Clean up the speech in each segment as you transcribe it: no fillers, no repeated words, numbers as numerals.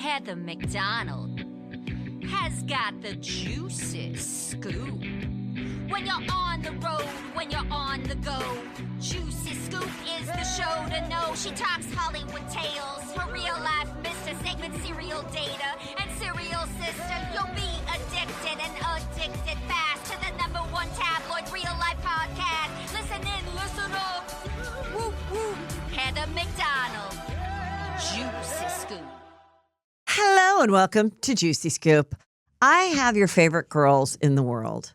Heather McDonald has got the juiciest scoop. When you're on the road, when you're on the go, Juicy Scoop is the show to know. She talks Hollywood tales, her real life Mr. Segment serial data, and serial sister. You'll be addicted and addicted fast to the #1 tabloid real life podcast. Listen in, listen up. Woo woo. Heather McDonald, Juicy Scoop. Hello and welcome to Juicy Scoop. I have your favorite girls in the world.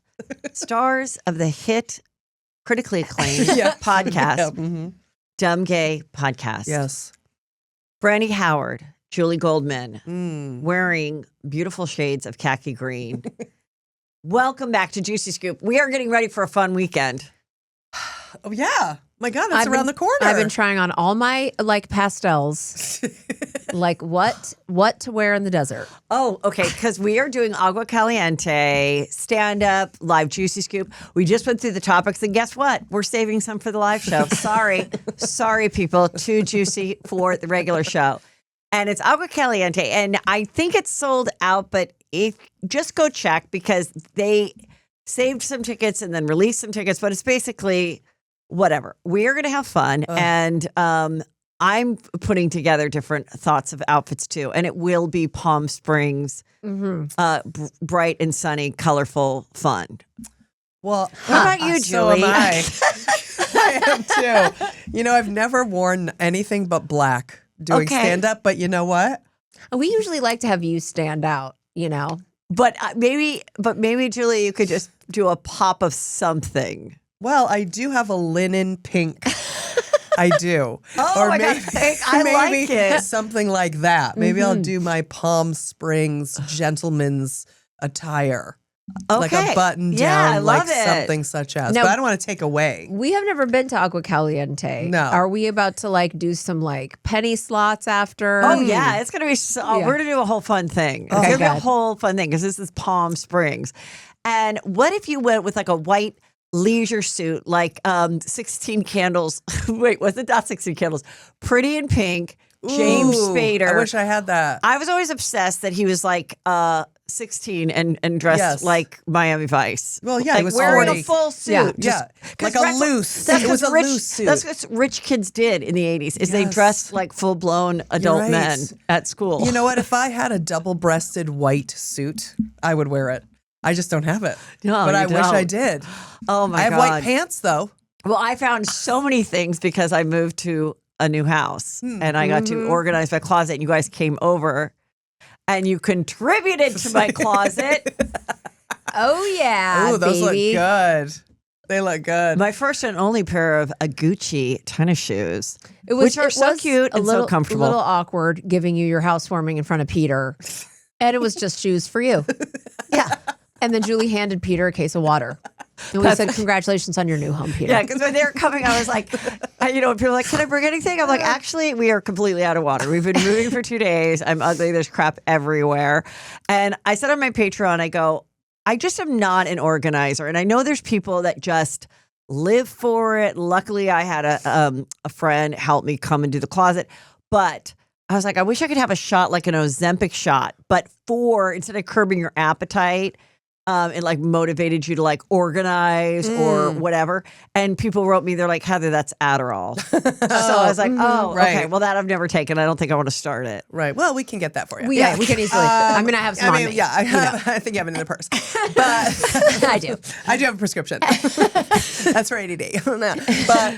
Stars of the hit, critically acclaimed podcast, Dumb Gay Podcast. Yes. Brandy Howard, Julie Goldman, wearing beautiful shades of khaki green. Welcome back to Juicy Scoop. We are getting ready for a fun weekend. Oh, yeah. My God, it's around the corner. I've been trying on all my pastels, what to wear in the desert. Oh, okay, because we are doing Agua Caliente, stand-up, live Juicy Scoop. We just went through the topics, and guess what? We're saving some for the live show. Sorry, people. Too juicy for the regular show. And it's Agua Caliente, and I think it's sold out, but just go check because they saved some tickets and then released some tickets, but it's basically whatever. We are going to have fun, and I'm putting together different thoughts of outfits too, and it will be Palm Springs, bright and sunny, colorful fun. Well, what about you, Julie? So am I. I am too. You know, I've never worn anything but black doing stand-up, but you know what? We usually like to have you stand out, you know. But maybe, Julie, you could just do a pop of something. Well, I do have a linen pink. I do. Oh, my God. I like it. Something like that. Maybe I'll do my Palm Springs gentleman's attire. Okay. Like a button down, yeah, I love like it. something such as. No, but I don't want to take away. We have never been to Agua Caliente. No. Are we about to do some penny slots after? Oh, yeah. It's going to be we're going to do a whole fun thing. It's going to be a whole fun thing because this is Palm Springs. And what if you went with a white leisure suit, 16 Candles. Wait, was it not 16 Candles? Pretty in Pink, James Spader. I wish I had that. I was always obsessed that he was 16 and dressed like Miami Vice. Well, yeah, he was wearing 40. a full suit. Yeah, like a loose. It was a loose suit. That's what rich kids did in the 80s. Is they dressed like full-blown adult men at school. You know what? If I had a double-breasted white suit, I would wear it. I just don't have it. No, but I wish I don't. did. Oh my God! I have white pants though. Well, I found so many things because I moved to a new house and I got to organize my closet. And you guys came over and you contributed to my closet. Oh yeah, Ooh, those baby. look good. They look good. My first and only pair of Gucci tennis shoes, It was so cute and so comfortable. A little awkward giving you your housewarming in front of Peter, and it was just shoes for you. Yeah. And then Julie handed Peter a case of water. And we said, congratulations on your new home, Peter. Yeah, because when they were coming, I was like, people are like, can I bring anything? I'm like, actually, we are completely out of water. We've been moving for 2 days. I'm ugly. There's crap everywhere. And I said on my Patreon, I go, I just am not an organizer. And I know there's people that just live for it. Luckily, I had a friend help me come and do the closet. But I was like, I wish I could have a shot like an Ozempic shot, but instead of curbing your appetite, it motivated you to organize or whatever. And people wrote me, they're like, Heather, that's Adderall. So I was like, okay, well, that I've never taken. I don't think I want to start it. Right. Well, we can get that for you. We can easily. I have some on me. Yeah, I think you have it in the purse. But I do. I do have a prescription. That's for ADD. But,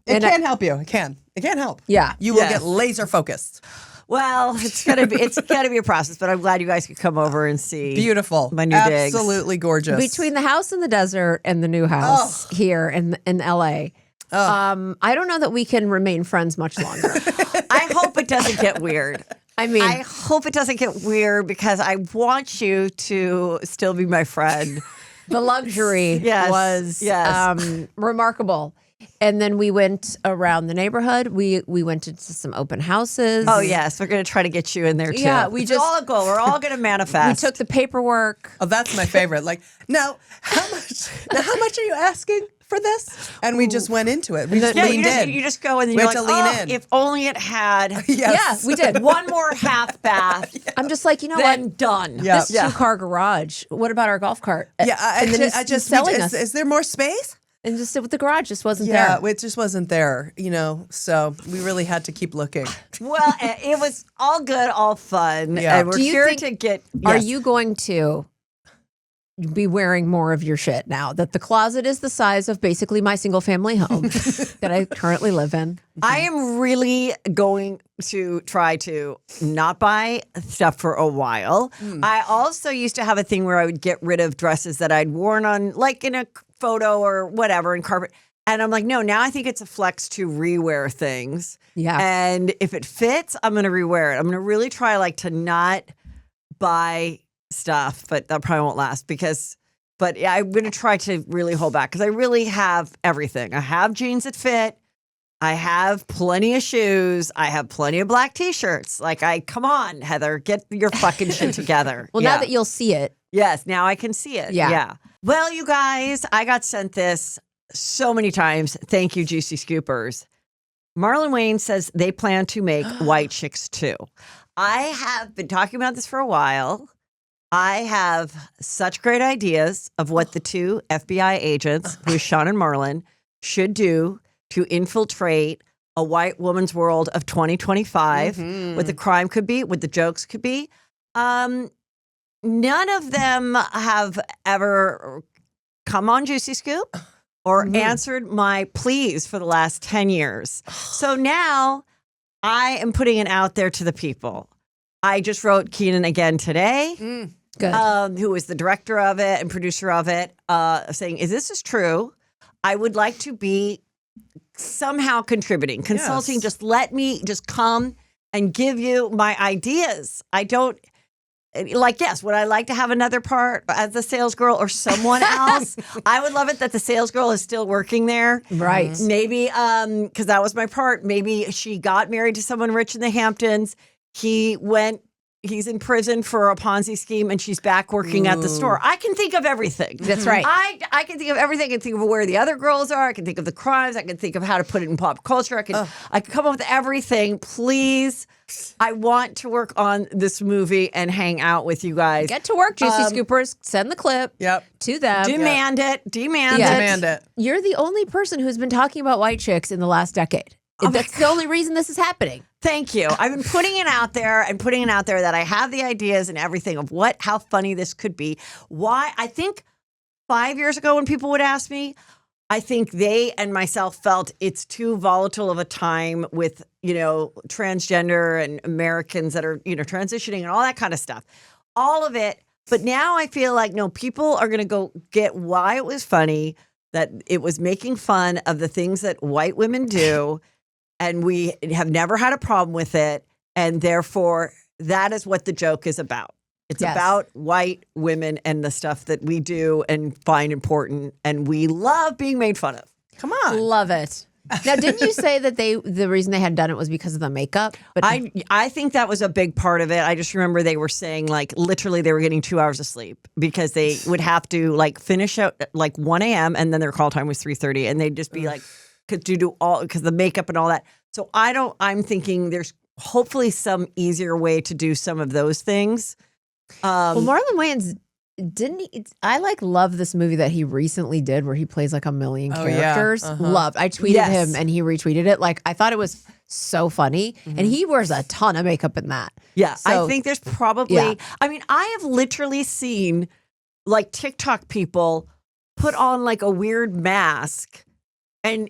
it can help you. It can. It can help. Yeah. You will get laser focused. Well, it's gonna be a process, but I'm glad you guys could come over and see. Beautiful, my new digs. Absolutely gorgeous. Between the house in the desert and the new house here in LA, I don't know that we can remain friends much longer. I hope it doesn't get weird. I hope it doesn't get weird because I want you to still be my friend. The luxury was remarkable. And then we went around the neighborhood. We went into some open houses. Oh, yes. We're going to try to get you in there, too. Yeah, it's all a goal. We're all going to manifest. We took the paperwork. Oh, that's my favorite. How much are you asking for this? And we just went into it. We just Yeah, leaned in. you just go and then We you're had like, to lean oh, in. if only it had Yes. Yeah, we did. one more half bath, I'm just like, you know then what? done. Yeah. This 2-car garage. What about our golf cart? Yeah, and then he's selling us. Is there more space? And just sit with the garage just wasn't Yeah, there. it just wasn't there, so we really had to keep looking. Well, it was all good, all fun. Yeah. And we're Do you here think- to get. Are yes. you going to be wearing more of your shit now that the closet is the size of basically my single family home that I currently live in? I am really going to try to not buy stuff for a while. I also used to have a thing where I would get rid of dresses that I'd worn on, like in a photo or whatever, in carpet. And I'm like, no, now I think it's a flex to rewear things. Yeah. And if it fits, I'm going to rewear it. I'm going to really try to not buy stuff, but that probably won't last but yeah, I'm going to try to really hold back because I really have everything. I have jeans that fit. I have plenty of shoes. I have plenty of black t-shirts. Come on, Heather, get your fucking shit together. Well, Yeah. now that you'll see it. Yes, now I can see it. Yeah. Well, you guys, I got sent this so many times. Thank you, Juicy Scoopers. Marlon Wayans says they plan to make White Chicks too. I have been talking about this for a while. I have such great ideas of what the two FBI agents, who is Sean and Marlon, should do to infiltrate a white woman's world of 2025, what the crime could be, what the jokes could be. None of them have ever come on Juicy Scoop or answered my pleas for the last 10 years. So now I am putting it out there to the people. I just wrote Keenan again today, Good. who is the director of it and producer of it, saying, is this true? I would like to be somehow contributing, consulting. Yes. Just let me just come and give you my ideas. I don't. Yes, would I like to have another part as the sales girl or someone else? I would love it that the sales girl is still working there. Right. Maybe, because that was my part. Maybe she got married to someone rich in the Hamptons. He's in prison for a Ponzi scheme and she's back working at the store. I can think of everything. That's right. I can think of everything. I can think of where the other girls are. I can think of the crimes. I can think of how to put it in pop culture. I can come up with everything. Please. I want to work on this movie and hang out with you guys. Get to work, Juicy Scoopers. Send the clip to them. Demand it. Demand it. You're the only person who's been talking about white chicks in the last decade. That's the only reason this is happening. Thank you. I've been putting it out there that I have the ideas and everything of how funny this could be. Why? I think 5 years ago when people would ask me, I think they and myself felt it's too volatile of a time with, transgender and Americans that are, transitioning and all that kind of stuff. All of it. But now I feel like, no, people are going to go get why it was funny, that it was making fun of the things that white women do. And we have never had a problem with it. And therefore, that is what the joke is about. It's about white women and the stuff that we do and find important. And we love being made fun of. Come on. Love it. Now, didn't you say that the reason they had done it was because of the makeup? But I think that was a big part of it. I just remember they were saying literally they were getting 2 hours of sleep because they would have to finish out 1 a.m. and then their call time was 3:30 and they'd just be because the makeup and all that. So I'm thinking there's hopefully some easier way to do some of those things. well, Marlon Wayans didn't he? I love this movie that he recently did where he plays a million characters. Yeah. Loved. I tweeted him and he retweeted it. I thought it was so funny, and he wears a ton of makeup in that. Yeah, So- I think there's probably. I mean, I have literally seen TikTok people put on a weird mask, and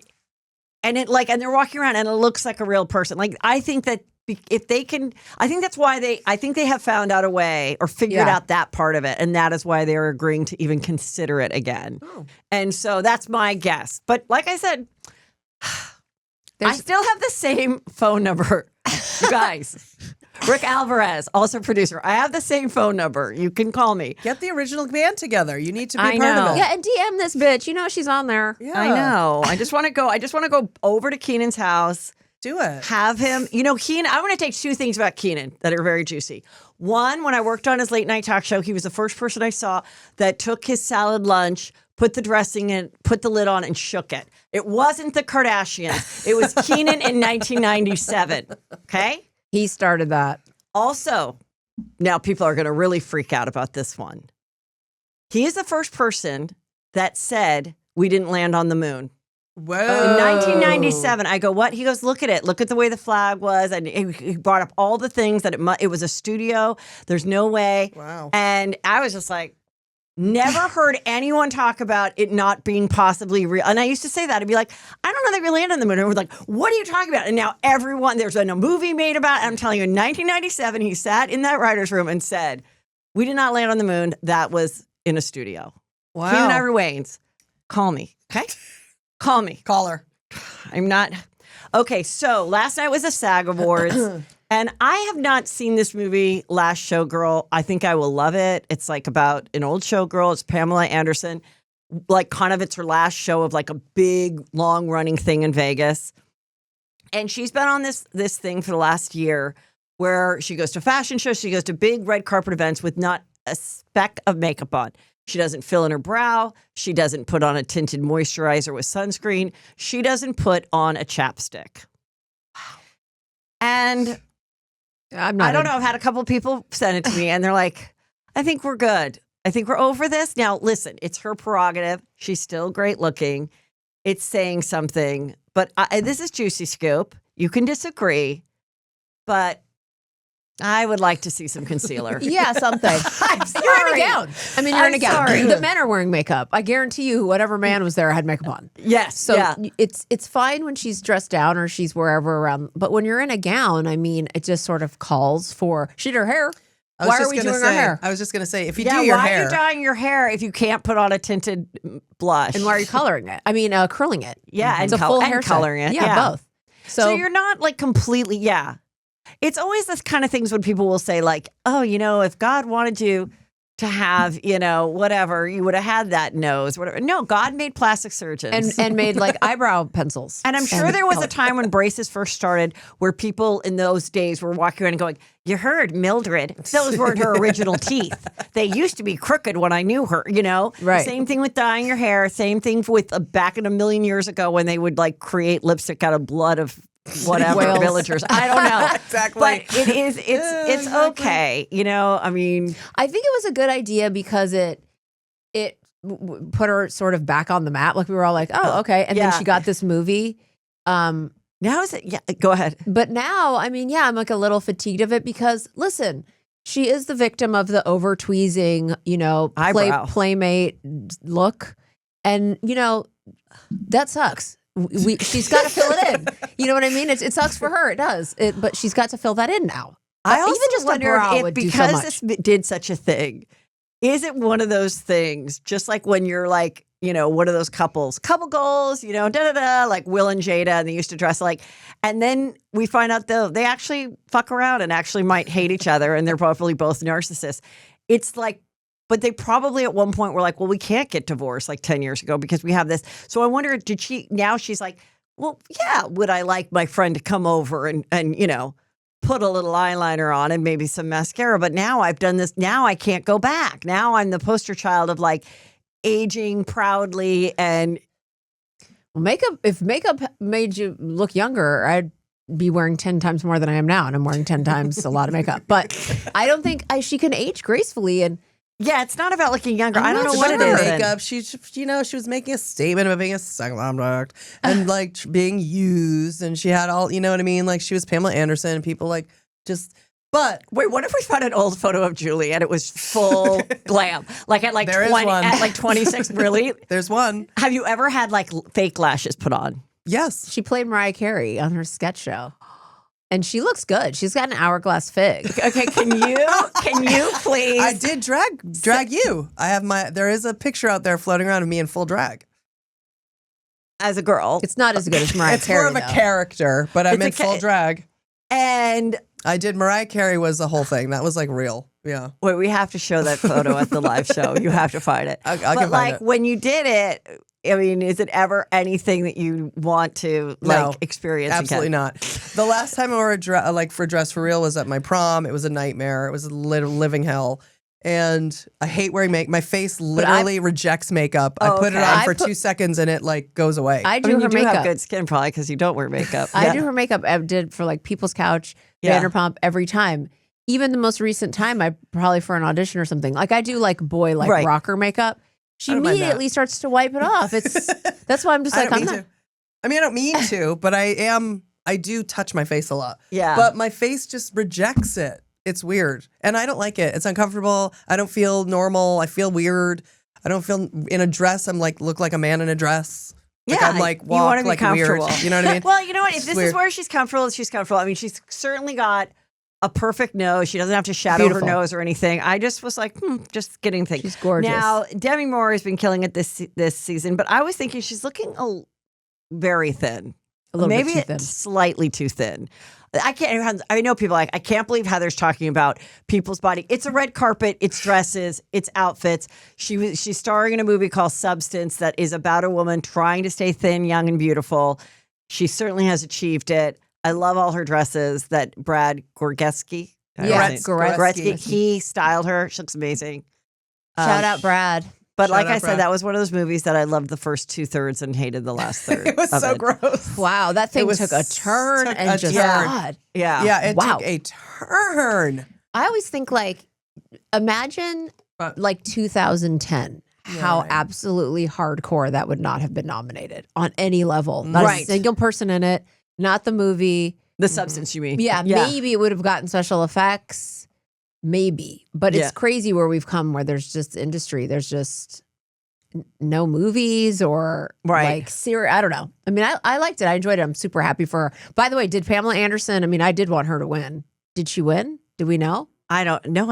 it and they're walking around and it looks like a real person. I think that if they can, I think that's why they have found out a way or figured out that part of it, and that is why they're agreeing to even consider it again. Oh. And so that's my guess. But like I said, I still have the same phone number, you guys. Rick Alvarez, also producer. I have the same phone number. You can call me. Get the original band together. You need to be I part know. of it. Yeah, and DM this bitch. She's on there. Yeah. I know. I just want to go over to Keenan's house. Do it. Have him. Keenan, I want to take two things about Keenan that are very juicy. One, when I worked on his late night talk show, he was the first person I saw that took his salad lunch, put the dressing in, put the lid on, and shook it. It wasn't the Kardashians. It was Keenan in 1997. Okay? He started that. Also, now people are going to really freak out about this one. He is the first person that said we didn't land on the moon. Whoa. In 1997, I go, what? He goes, look at it. Look at the way the flag was. And he brought up all the things that it was a studio. There's no way. Wow. And I was just like, never heard anyone talk about it not being possibly real. And I used to say that. I'd be like, I don't know that we landed on the moon. And we're like, what are you talking about? And now there's been a movie made about it. I'm telling you, in 1997, he sat in that writer's room and said, we did not land on the moon. That was in a studio. Wow. Keenan Ivory Wayans, call me, okay? Call me. Call her. I'm not. Okay, so last night was the SAG Awards, and I have not seen this movie, Last Showgirl. I think I will love it. It's like about an old showgirl. It's Pamela Anderson. Like kind of it's her last show of like a big, long-running thing in Vegas. And she's been on this thing for the last year where she goes to fashion shows, she goes to big red carpet events with not a speck of makeup on. She doesn't fill in her brow. She doesn't put on a tinted moisturizer with sunscreen. She doesn't put on a chapstick. And I don't know. I've had a couple of people send it to me and they're like, I think we're good. I think we're over this. Now, listen, it's her prerogative. She's still great looking. It's saying something. But this is Juicy Scoop. You can disagree, but I would like to see some concealer. Yeah, something. I'm sorry. You're in a gown. I mean, you're in a gown. Sorry. The men are wearing makeup. I guarantee you, whatever man was there had makeup on. Yes. So yeah. it's fine when she's dressed down or she's wherever around. But when you're in a gown, I mean, it just sort of calls for, she did her hair. Why are we doing our hair? I was just going to say, if you do your why hair. are you dyeing your hair if you can't put on a tinted blush? And why are you coloring it? I mean, curling it. Yeah, it's a full hair coloring it. Yeah, both. So you're not like completely, yeah. It's always this kind of things when people will say like, oh, if God wanted you to have, whatever, you would have had that nose, whatever. No, God made plastic surgeons. And made like eyebrow pencils. And I'm sure there was a time when braces first started where people in those days were walking around and going, you heard Mildred, those weren't her original teeth. They used to be crooked when I knew her, Right. Same thing with dyeing your hair. Same thing with back in a million years ago when they would like create lipstick out of blood of whatever Whales. villagers. I don't know. Exactly. But it's okay. I mean, I think it was a good idea because it put her sort of back on the map. Like we were all like, oh, okay. And then she got this movie. Now is it? Yeah, go ahead. But now, I mean, I'm like a little fatigued of it because listen, she is the victim of the over tweezing, playmate look. And, that sucks. She's got to fill it in. You know what I mean? It sucks for her. It does. But she's got to fill that in now. I also even just wonder a brow if would do so because much. this did such a thing, is it one of those things, just like when you're like, one of those couple goals, like Will and Jada, and they used to dress like, and then we find out though, they actually fuck around and actually might hate each other and they're probably both narcissists. It's like, but they probably at one point were like, well, we can't get divorced like 10 years ago because we have this. So I wonder, now she's like, well, yeah, would I like my friend to come over and put a little eyeliner on and maybe some mascara? But now I've done this. Now I can't go back. Now I'm the poster child of like aging proudly and. Well, if makeup made you look younger, I'd be wearing 10 times more than I am now. And I'm wearing 10 times a lot of makeup. But I don't think she can age gracefully. And yeah, it's not about looking younger. I don't know what it is. Makeup. She was making a statement about being a sex object and like being used, and she had all, you know what I mean? Like she was Pamela Anderson, and people like just. But wait, what if we found an old photo of Julie and it was full glam, like at like 20, at like 26? Really? There's one. Have you ever had like fake lashes put on? Yes, she played Mariah Carey on her sketch show. And she looks good. She's got an hourglass fig. Okay, can you please? I did drag you. There is a picture out there floating around of me in full drag. As a girl. It's not as good as Mariah it's Carey. It's more of a character, but I'm in full drag. And I did. Mariah Carey was the whole thing. That was like real. Yeah. Wait, we have to show that photo at the live show. You have to find it. I can find it. When you did it, I mean, is it ever anything that you want to experience? Absolutely again? not. The last time I wore for Dress for Real was at my prom. It was a nightmare. It was a living hell. and I hate wearing makeup. My face literally rejects makeup. I put it on for 2 seconds and it like goes away. I do her you do makeup. have good skin probably because you don't wear makeup. I do her makeup. I did for like People's Couch, Vanderpump every time. Even the most recent time, I probably for an audition or something. Like I do like boy rocker makeup. She immediately starts to wipe it off. That's why I'm just like, I'm not. I mean, I don't mean to, but I do touch my face a lot. Yeah. But my face just rejects it. It's weird. And I don't like it. It's uncomfortable. I don't feel normal. I feel weird. I don't feel in a dress. I'm like, look like a man in a dress. Like I'm like, walk you want to be like comfortable. weird. You know what I mean? Well, you know what? If this weird. is where she's comfortable, she's comfortable. I mean, she's certainly got a perfect nose. She doesn't have to shadow her nose or anything. I just was like, just getting things. She's gorgeous. Now, Demi Moore has been killing it this season, but I was thinking she's looking very thin. A little Maybe bit too thin. Slightly too thin. I know people are like, I can't believe Heather's talking about people's body. It's a red carpet. It's dresses. It's outfits. She's starring in a movie called Substance that is about a woman trying to stay thin, young, and beautiful. She certainly has achieved it. I love all her dresses that Brad Goretzky. Goretzky. He styled her. She looks amazing. Shout out Brad. But like I said, that was one of those movies that I loved the first 2/3 and hated the last third. It was so gross. Wow, that thing took a turn and just God. Yeah, it took a turn. I always think like, imagine like 2010. How absolutely hardcore that would not have been nominated on any level. Not a single person in it. Not the movie. The Substance, you mean? Yeah, maybe it would have gotten special effects. Maybe. But it's crazy where we've come where there's just industry. There's just no movies or like series. I don't know. I mean, I liked it. I enjoyed it. I'm super happy for her. By the way, did Pamela Anderson, I mean, I did want her to win. Did she win? Do we know? I don't know.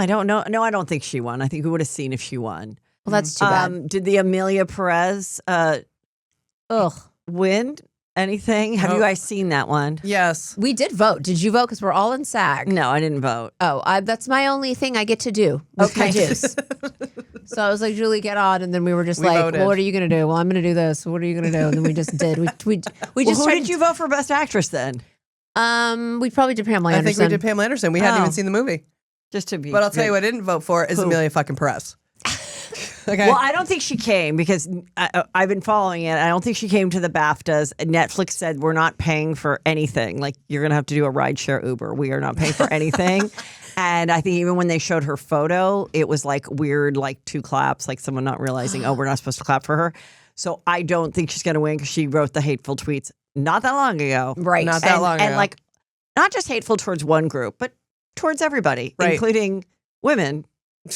No, I don't think she won. I think we would have seen if she won. Well, that's too bad. Did the Amelia Perez win anything? Have you guys seen that one? Yes. We did vote. Did you vote? Because we're all in SAG. No, I didn't vote. Oh, that's my only thing I get to do with my juice. So I was like, Julie, get on. And then we were just voted. well, what are you going to do? Well, I'm going to do this. What are you going to do? And then we just did. We just who did you vote for Best Actress then? We probably did Pamela Anderson. I think we did Pamela Anderson. We hadn't even seen the movie. Just to be. But I'll tell you what I didn't vote for is Amelia fucking Perez. Okay. Well, I don't think she came because I've been following it. I don't think she came to the BAFTAs. Netflix said we're not paying for anything. Like you're going to have to do a rideshare Uber. We are not paying for anything. And I think even when they showed her photo, it was like weird, like 2 claps, like someone not realizing, we're not supposed to clap for her. So I don't think she's going to win because she wrote the hateful tweets not that long ago. Right. Not that long ago. And like not just hateful towards one group, but towards everybody, including women.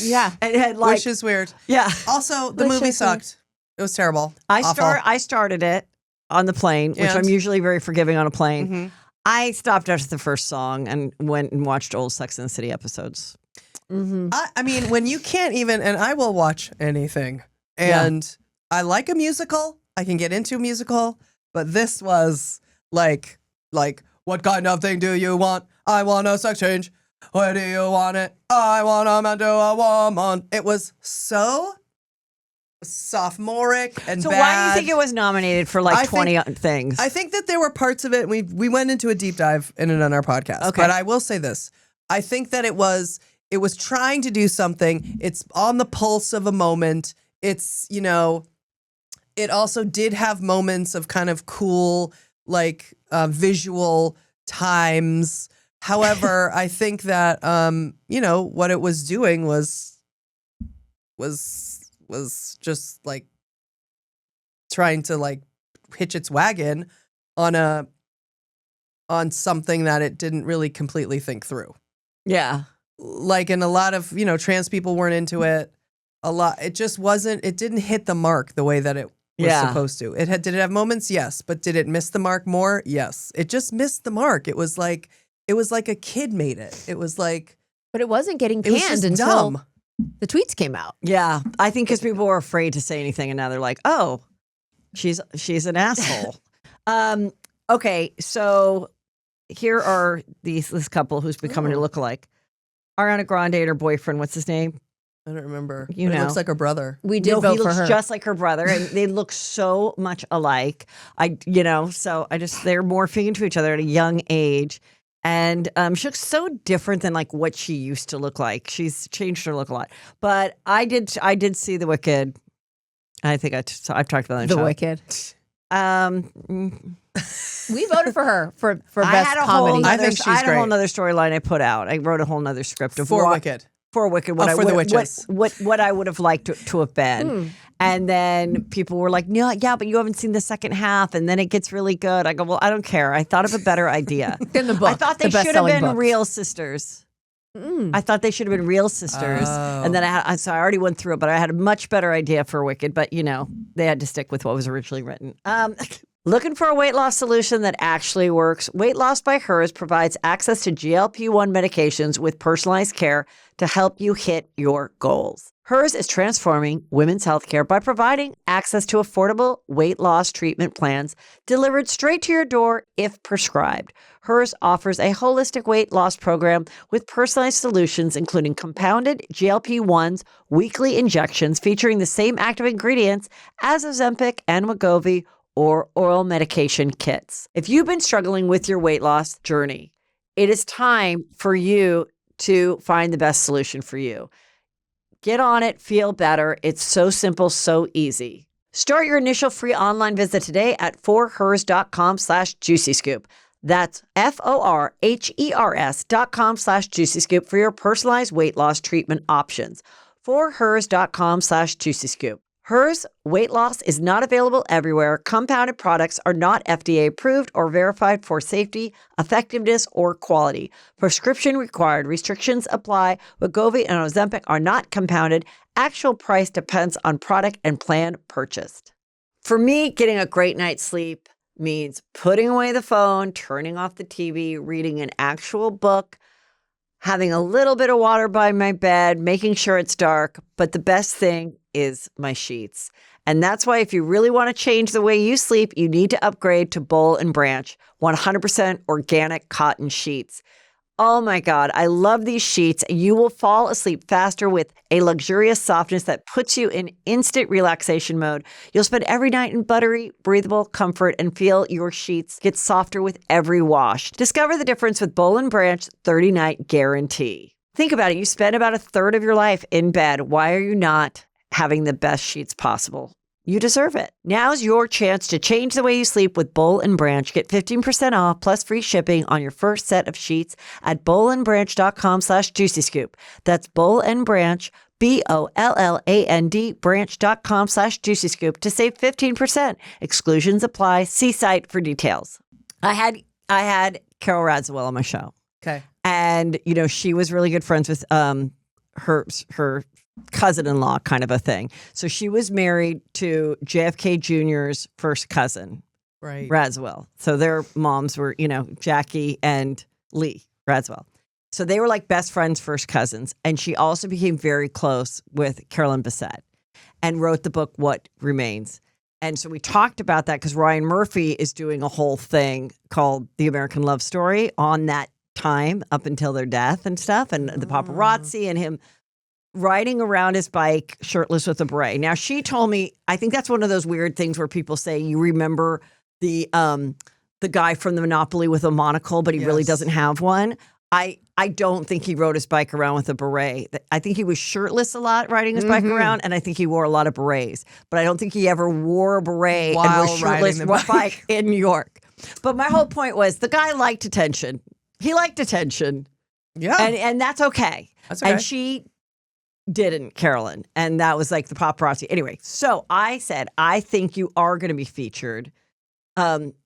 Yeah. And like, which is weird. Yeah. Also, the movie sucked. It was terrible. I started it on the plane, which I'm usually very forgiving on a plane. Mm-hmm. I stopped after the first song and went and watched old Sex and the City episodes. Mm-hmm. I mean, when you can't even, and I will watch anything, and I like a musical. I can get into a musical, but this was like, what kind of thing do you want? I want a sex change. Where do you want it? I want a man to a woman. It was so sophomoric and So bad. why do you think it was nominated for like 20 things? I think that there were parts of it. We went into a deep dive in it on our podcast. Okay. But I will say this. I think that it was trying to do something. It's on the pulse of a moment. It's, it also did have moments of kind of cool, like visual times. However, I think that what it was doing was just like trying to like hitch its wagon on something that it didn't really completely think through. Yeah. Like, and a lot of, trans people weren't into it. It just wasn't, it didn't hit the mark the way that it was supposed to. Did it have moments? Yes. But did it miss the mark more? Yes. It just missed the mark. It was like a kid made it. It was like, but it wasn't getting it was panned just until dumb. the tweets came out. Yeah. I think because people were afraid to say anything and now they're like, oh, she's an asshole. Okay. So here are this couple who's becoming a lookalike. Ariana Grande and her boyfriend, what's his name? I don't remember. You But know. It looks like her brother. We did He vote for looks her. just like her brother, and they look so much alike. So they're morphing into each other at a young age. And she looks so different than like what she used to look like. She's changed her look a lot. But I did see The Wicked. I think I've talked about that The show. Wicked. Mm. We voted for her for I best had a comedy. whole I nother, think she's I had a whole great. nother storyline I put out. I wrote a whole nother script of For what, Wicked. For Wicked, what Oh, I for the would, witches. what I would have liked to have been. And then people were like, "No, yeah, but you haven't seen the second half, and then it gets really good." I go, "Well, I don't care. I thought of a better idea." In the book, I thought they the should have best-selling been books. real sisters. I thought they should have been real sisters. Oh. And then so I already went through it, but I had a much better idea for Wicked. But they had to stick with what was originally written. Looking for a weight loss solution that actually works? Weight Loss by Hers provides access to GLP-1 medications with personalized care to help you hit your goals. Hers is transforming women's healthcare by providing access to affordable weight loss treatment plans delivered straight to your door if prescribed. Hers offers a holistic weight loss program with personalized solutions, including compounded GLP-1s, weekly injections featuring the same active ingredients as Ozempic and Wegovy, or oral medication kits. If you've been struggling with your weight loss journey, it is time for you to find the best solution for you. Get on it, feel better. It's so simple, so easy. Start your initial free online visit today at forhers.com/juicyscoop. That's FORHERS.com/juicyscoop for your personalized weight loss treatment options. forhers.com/juicyscoop. Hers weight loss is not available everywhere. Compounded products are not FDA approved or verified for safety, effectiveness, or quality. Prescription required. Restrictions apply. Wegovy and Ozempic are not compounded. Actual price depends on product and plan purchased. For me, getting a great night's sleep means putting away the phone, turning off the TV, reading an actual book, having a little bit of water by my bed, making sure it's dark. But the best thing is my sheets. And that's why if you really want to change the way you sleep, you need to upgrade to Boll and Branch 100% organic cotton sheets. Oh my God, I love these sheets. You will fall asleep faster with a luxurious softness that puts you in instant relaxation mode. You'll spend every night in buttery, breathable comfort and feel your sheets get softer with every wash. Discover the difference with Boll and Branch 30-night guarantee. Think about it. You spend about a third of your life in bed. Why are you not having the best sheets possible? You deserve it. Now's your chance to change the way you sleep with Boll and Branch. Get 15% off plus free shipping on your first set of sheets at bollandbranch.com/juicyscoop. That's Boll and Branch, BOLLAND branch.com/juicyscoop to save 15%. Exclusions apply. See site for details. I had Carol Radziwill on my show. Okay. And, she was really good friends with her cousin-in-law kind of a thing. So she was married to JFK Jr.'s first cousin, Right. Radziwill. So their moms were, Jackie and Lee Radziwill. So they were like best friends, first cousins. And she also became very close with Carolyn Bessette and wrote the book, What Remains. And so we talked about that because Ryan Murphy is doing a whole thing called The American Love Story on that time up until their death and stuff, and the paparazzi and him riding around his bike shirtless with a beret. Now, she told me, I think that's one of those weird things where people say you remember the guy from the Monopoly with a monocle, but he really Yes. doesn't have one. I don't think he rode his bike around with a beret. I think he was shirtless a lot riding his bike around, and I think he wore a lot of berets. But I don't think he ever wore a beret and While was shirtless riding the bike. in New York. But my whole point was the guy liked attention. He liked attention. Yeah. And that's okay. That's okay. And she didn't, Carolyn. And that was like the paparazzi. Anyway, so I said, I think you are going to be featured,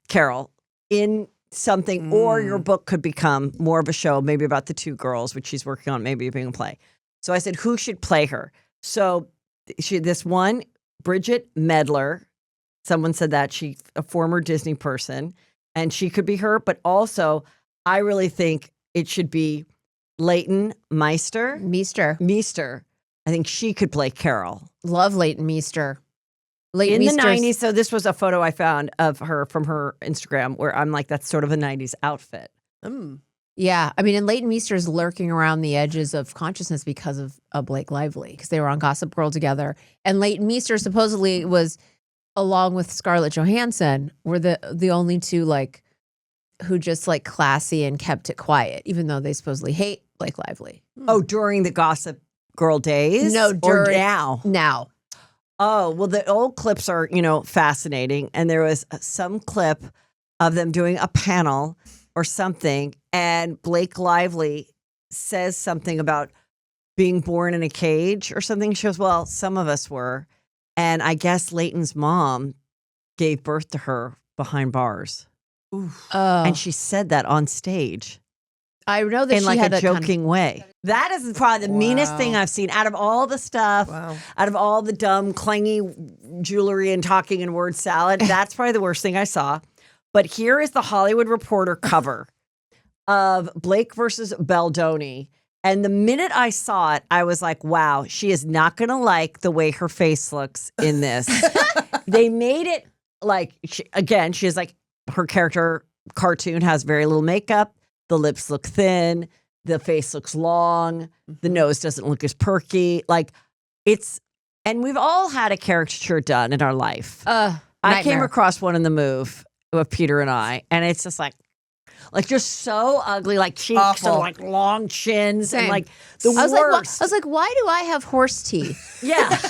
Carol, in something, or your book could become more of a show, maybe about the two girls, which she's working on, maybe being a play. So I said, who should play her? So this one, Bridget Medler, someone said that she's a former Disney person, and she could be her. But also, I really think it should be Leighton Meester. I think she could play Carol. Love Leighton Meester. In the 90s, Meester's- so this was a photo I found of her from her Instagram where I'm like, that's sort of a 90s outfit. Yeah. I mean, and Leighton Meester's lurking around the edges of consciousness because of Blake Lively, because they were on Gossip Girl together. And Leighton Meester supposedly was, along with Scarlett Johansson, were the only two like who just like classy and kept it quiet, even though they supposedly hate Blake Lively. Oh, during the Gossip Girl days? No, or during now. Now. Oh, well, the old clips are, fascinating. And there was some clip of them doing a panel or something. And Blake Lively says something about being born in a cage or something. She goes, well, some of us were. And I guess Leighton's mom gave birth to her behind bars. And she said that on stage. I know that in she like had a that joking way. That is probably the meanest thing I've seen out of all the stuff, out of all the dumb, clangy jewelry and talking and word salad. That's probably the worst thing I saw. But here is the Hollywood Reporter cover of Blake versus Baldoni. And the minute I saw it, I was like, wow, she is not going to like the way her face looks in this. They made it like, she is like, her character cartoon has very little makeup. The lips look thin. The face looks long. The nose doesn't look as perky. Like and we've all had a caricature done in our life. I came across one in the move with Peter and I, and it's just like just so ugly, like cheeks and like long chins. Same. And like the worst. I was like, why do I have horse teeth? Yeah.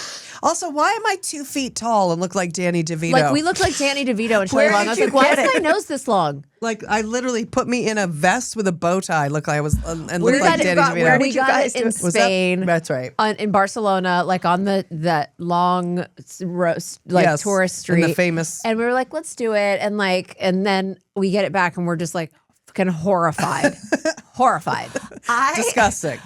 Also, why am I 2 feet tall and look like Danny DeVito? Like we look like Danny DeVito and Where Shelley Long. did I was you like, why get is it? my nose this long? Like I literally put me in a vest with a bow tie. Look like I was and We looked like got Danny DeVito. where we got it in Spain. That's right. In Barcelona, like on that long tourist street, in the famous. and we were like, let's do it, and then we get it back, and we're just like fucking horrified, horrified. Disgusting.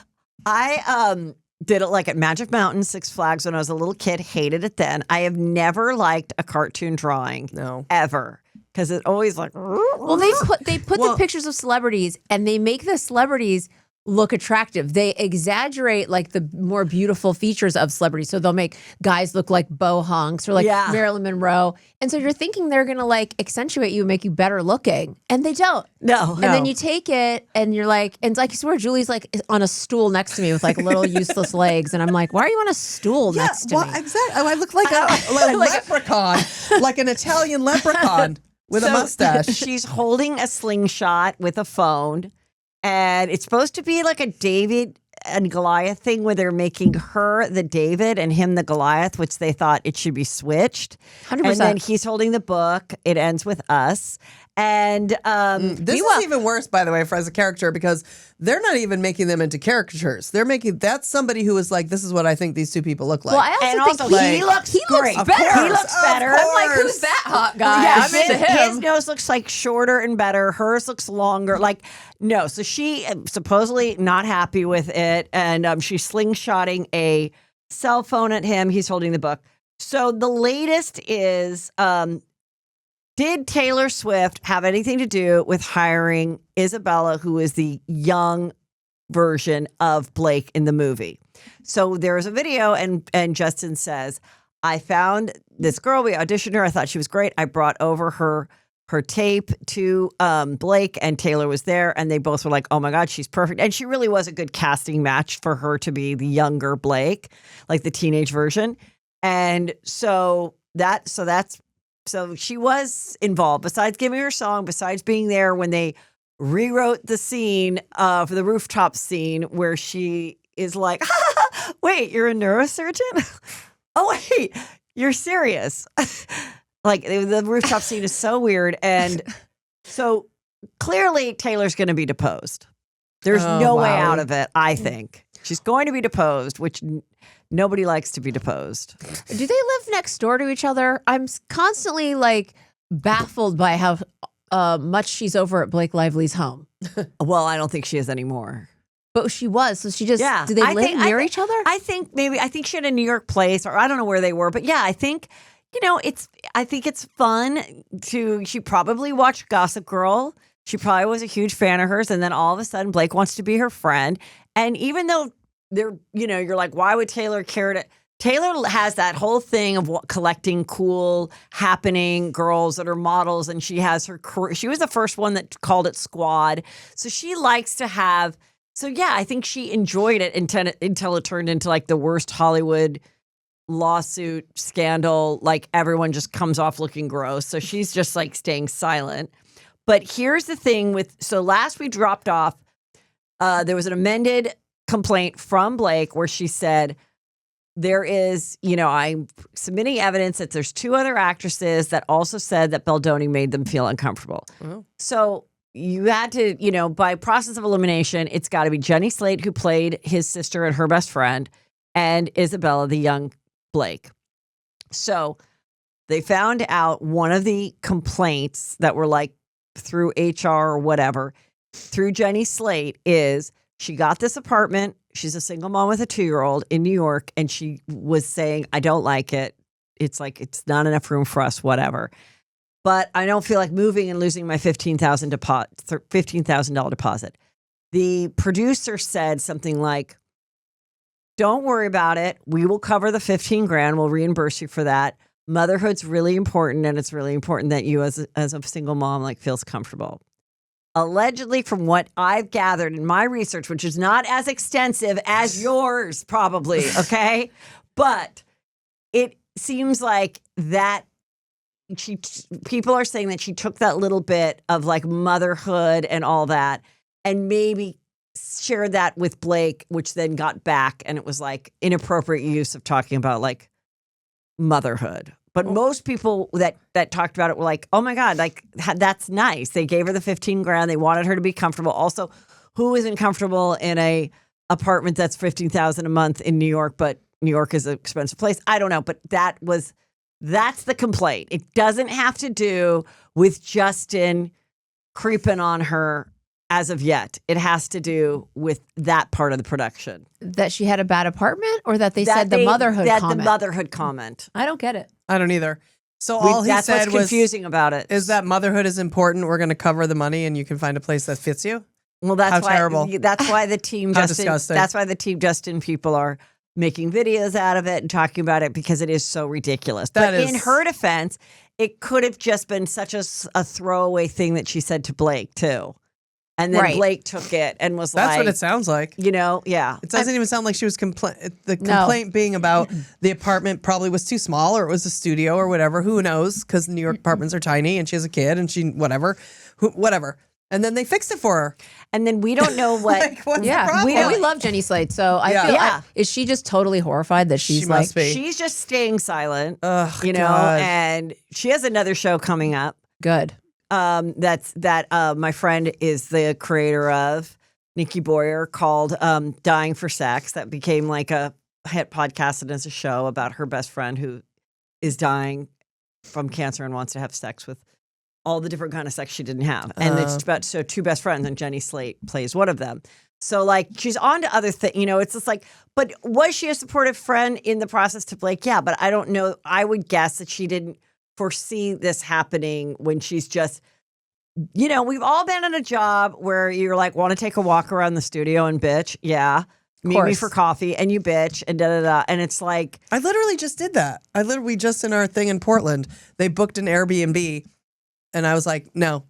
I did it like at Magic Mountain, Six Flags when I was a little kid. Hated it then. I have never liked a cartoon drawing. No. Ever. Because it always like. Well, they put the pictures of celebrities, and they make the celebrities look attractive. They exaggerate like the more beautiful features of celebrities. So they'll make guys look like beau hunks or like Marilyn Monroe. And so you're thinking they're going to like accentuate you and make you better looking. And they don't. No. And then you take it and you're like, and like, I swear Julie's like on a stool next to me with like little useless legs. And I'm like, why are you on a stool next to me? Exactly. I look like a leprechaun, like an Italian leprechaun with a mustache. She's holding a slingshot with a phone. And it's supposed to be like a David and Goliath thing where they're making her the David and him the Goliath, which they thought it should be switched. 100%. And then he's holding the book. It ends with us. And this is even worse, by the way, as a character, because they're not even making them into caricatures. That's somebody who is like, this is what I think these two people look like. Well, I also think he looks great. better. He looks better. I'm like, who's that hot guy? Yeah, I'm into him. His nose looks like shorter and better. Hers looks longer. Like, no. So she supposedly not happy with it. And she's slingshotting a cell phone at him. He's holding the book. So the latest is, did Taylor Swift have anything to do with hiring Isabella, who is the young version of Blake in the movie? So there was a video, and Justin says, I found this girl. We auditioned her. I thought she was great. I brought over her tape to Blake, and Taylor was there, and they both were like, oh my God, she's perfect. And she really was a good casting match for her to be the younger Blake, like the teenage version. And so she was involved, besides giving her a song, besides being there when they rewrote the scene for the rooftop scene where she is like, wait, you're a neurosurgeon? Oh, wait, you're serious. Like the rooftop scene is so weird. And so clearly Taylor's going to be deposed. There's no way out of it, I think. She's going to be deposed, which nobody likes to be deposed. Do they live next door to each other? I'm constantly like baffled by how much she's over at Blake Lively's home. Well, I don't think she is anymore. But she was. So she just, do they live near each other? I think she had a New York place, or I don't know where they were. But yeah, I think, I think it's fun she probably watched Gossip Girl. She probably was a huge fan of hers. And then all of a sudden Blake wants to be her friend. And even though you're like, why would Taylor care to? Taylor has that whole thing of collecting cool, happening girls that are models, and she has her career. She was the first one that called it squad. So she likes to have. So yeah, I think she enjoyed it until it turned into like the worst Hollywood lawsuit scandal. Like everyone just comes off looking gross. So she's just like staying silent. But here's the thing so last we dropped off, there was an amended complaint from Blake where she said, there is, I'm submitting evidence that there's 2 other actresses that also said that Baldoni made them feel uncomfortable. Oh. So you had to, by process of elimination, it's got to be Jenny Slate, who played his sister and her best friend, and Isabella, the young Blake. So they found out one of the complaints that were like through HR or whatever, through Jenny Slate, is she got this apartment. She's a single mom with a 2-year-old in New York, and she was saying, I don't like it. It's like, it's not enough room for us, whatever. But I don't feel like moving and losing my $15,000 deposit. The producer said something like, don't worry about it. We will cover the $15,000. We'll reimburse you for that. Motherhood's really important, and it's really important that you as a single mom feels comfortable. Allegedly, from what I've gathered in my research, which is not as extensive as yours, probably, okay? But it seems like that people are saying that she took that little bit of motherhood and all that and maybe shared that with Blake, which then got back, and it was inappropriate use of talking about motherhood. But most people that talked about it were like, oh my God, that's nice. They gave her the $15,000. They wanted her to be comfortable. Also, who isn't comfortable in a apartment that's $15,000 a month in New York, but New York is an expensive place? I don't know. But that's the complaint. It doesn't have to do with Justin creeping on her as of yet. It has to do with that part of the production. That she had a bad apartment, or that said the motherhood comment? The motherhood comment. I don't get it. I don't either. So all he said was... That's what's confusing about it. Is that motherhood is important. We're going to cover the money, and you can find a place that fits you? Well, that's How terrible. That's why the team disgusting. That's why the Team Justin people are making videos out of it and talking about it, because it is so ridiculous. But in her defense, it could have just been such a throwaway thing that she said to Blake, too. And then Blake took it and was That's what it sounds like. Yeah. It doesn't even sound like she was the complaint being about the apartment probably was too small, or it was a studio or whatever. Who knows? Because New York apartments are tiny, and she has a kid, and she, whatever. And then they fixed it for her. And then we don't know what. What's the problem? We love Jenny Slate. So I feel is she just totally horright that she's must be. She's just staying silent, God. and she has another show coming up. Good. My friend is the creator of, Nikki Boyer, called Dying for Sex, that became a hit podcast, and as a show about her best friend who is dying from cancer and wants to have sex with all the different kind of sex she didn't have. And it's about 2 best friends, and Jenny Slate plays one of them. So she's on to other things, it's just but was she a supportive friend in the process to Blake? Yeah, but I don't know. I would guess that she didn't foresee this happening when she's just, we've all been in a job where you're want to take a walk around the studio and bitch. Yeah. Meet me for coffee, and you bitch, and da-da-da. And it's I literally just did that. We just in our thing in Portland, they booked an Airbnb, and I was like, no.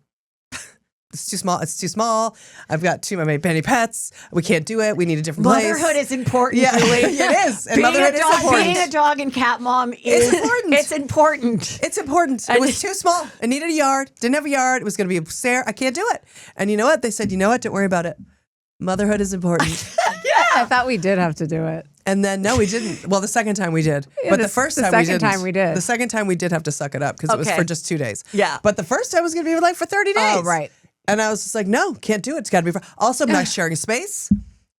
It's too small. It's too small. I've got too many pets. We can't do it. We need a different place. Motherhood is important. Yeah, it is. And motherhood is important. Being a dog and cat mom is important. It's important. It's important. It was too small. I needed a yard. Didn't have a yard. It was going to be a stair. I can't do it. And you know what? They said, you know what? Don't worry about it. Motherhood is important. Yeah. I thought we did have to do it. And then, no, we didn't. Well, the second time we did. Yeah, but the first time we didn't. The second time we did have to suck it up, because it was for just 2 days. Yeah. But the first time was going to be for 30 days. Oh, right. And I was just like, no, can't do it. It's got to be. Also, I'm not sharing a space.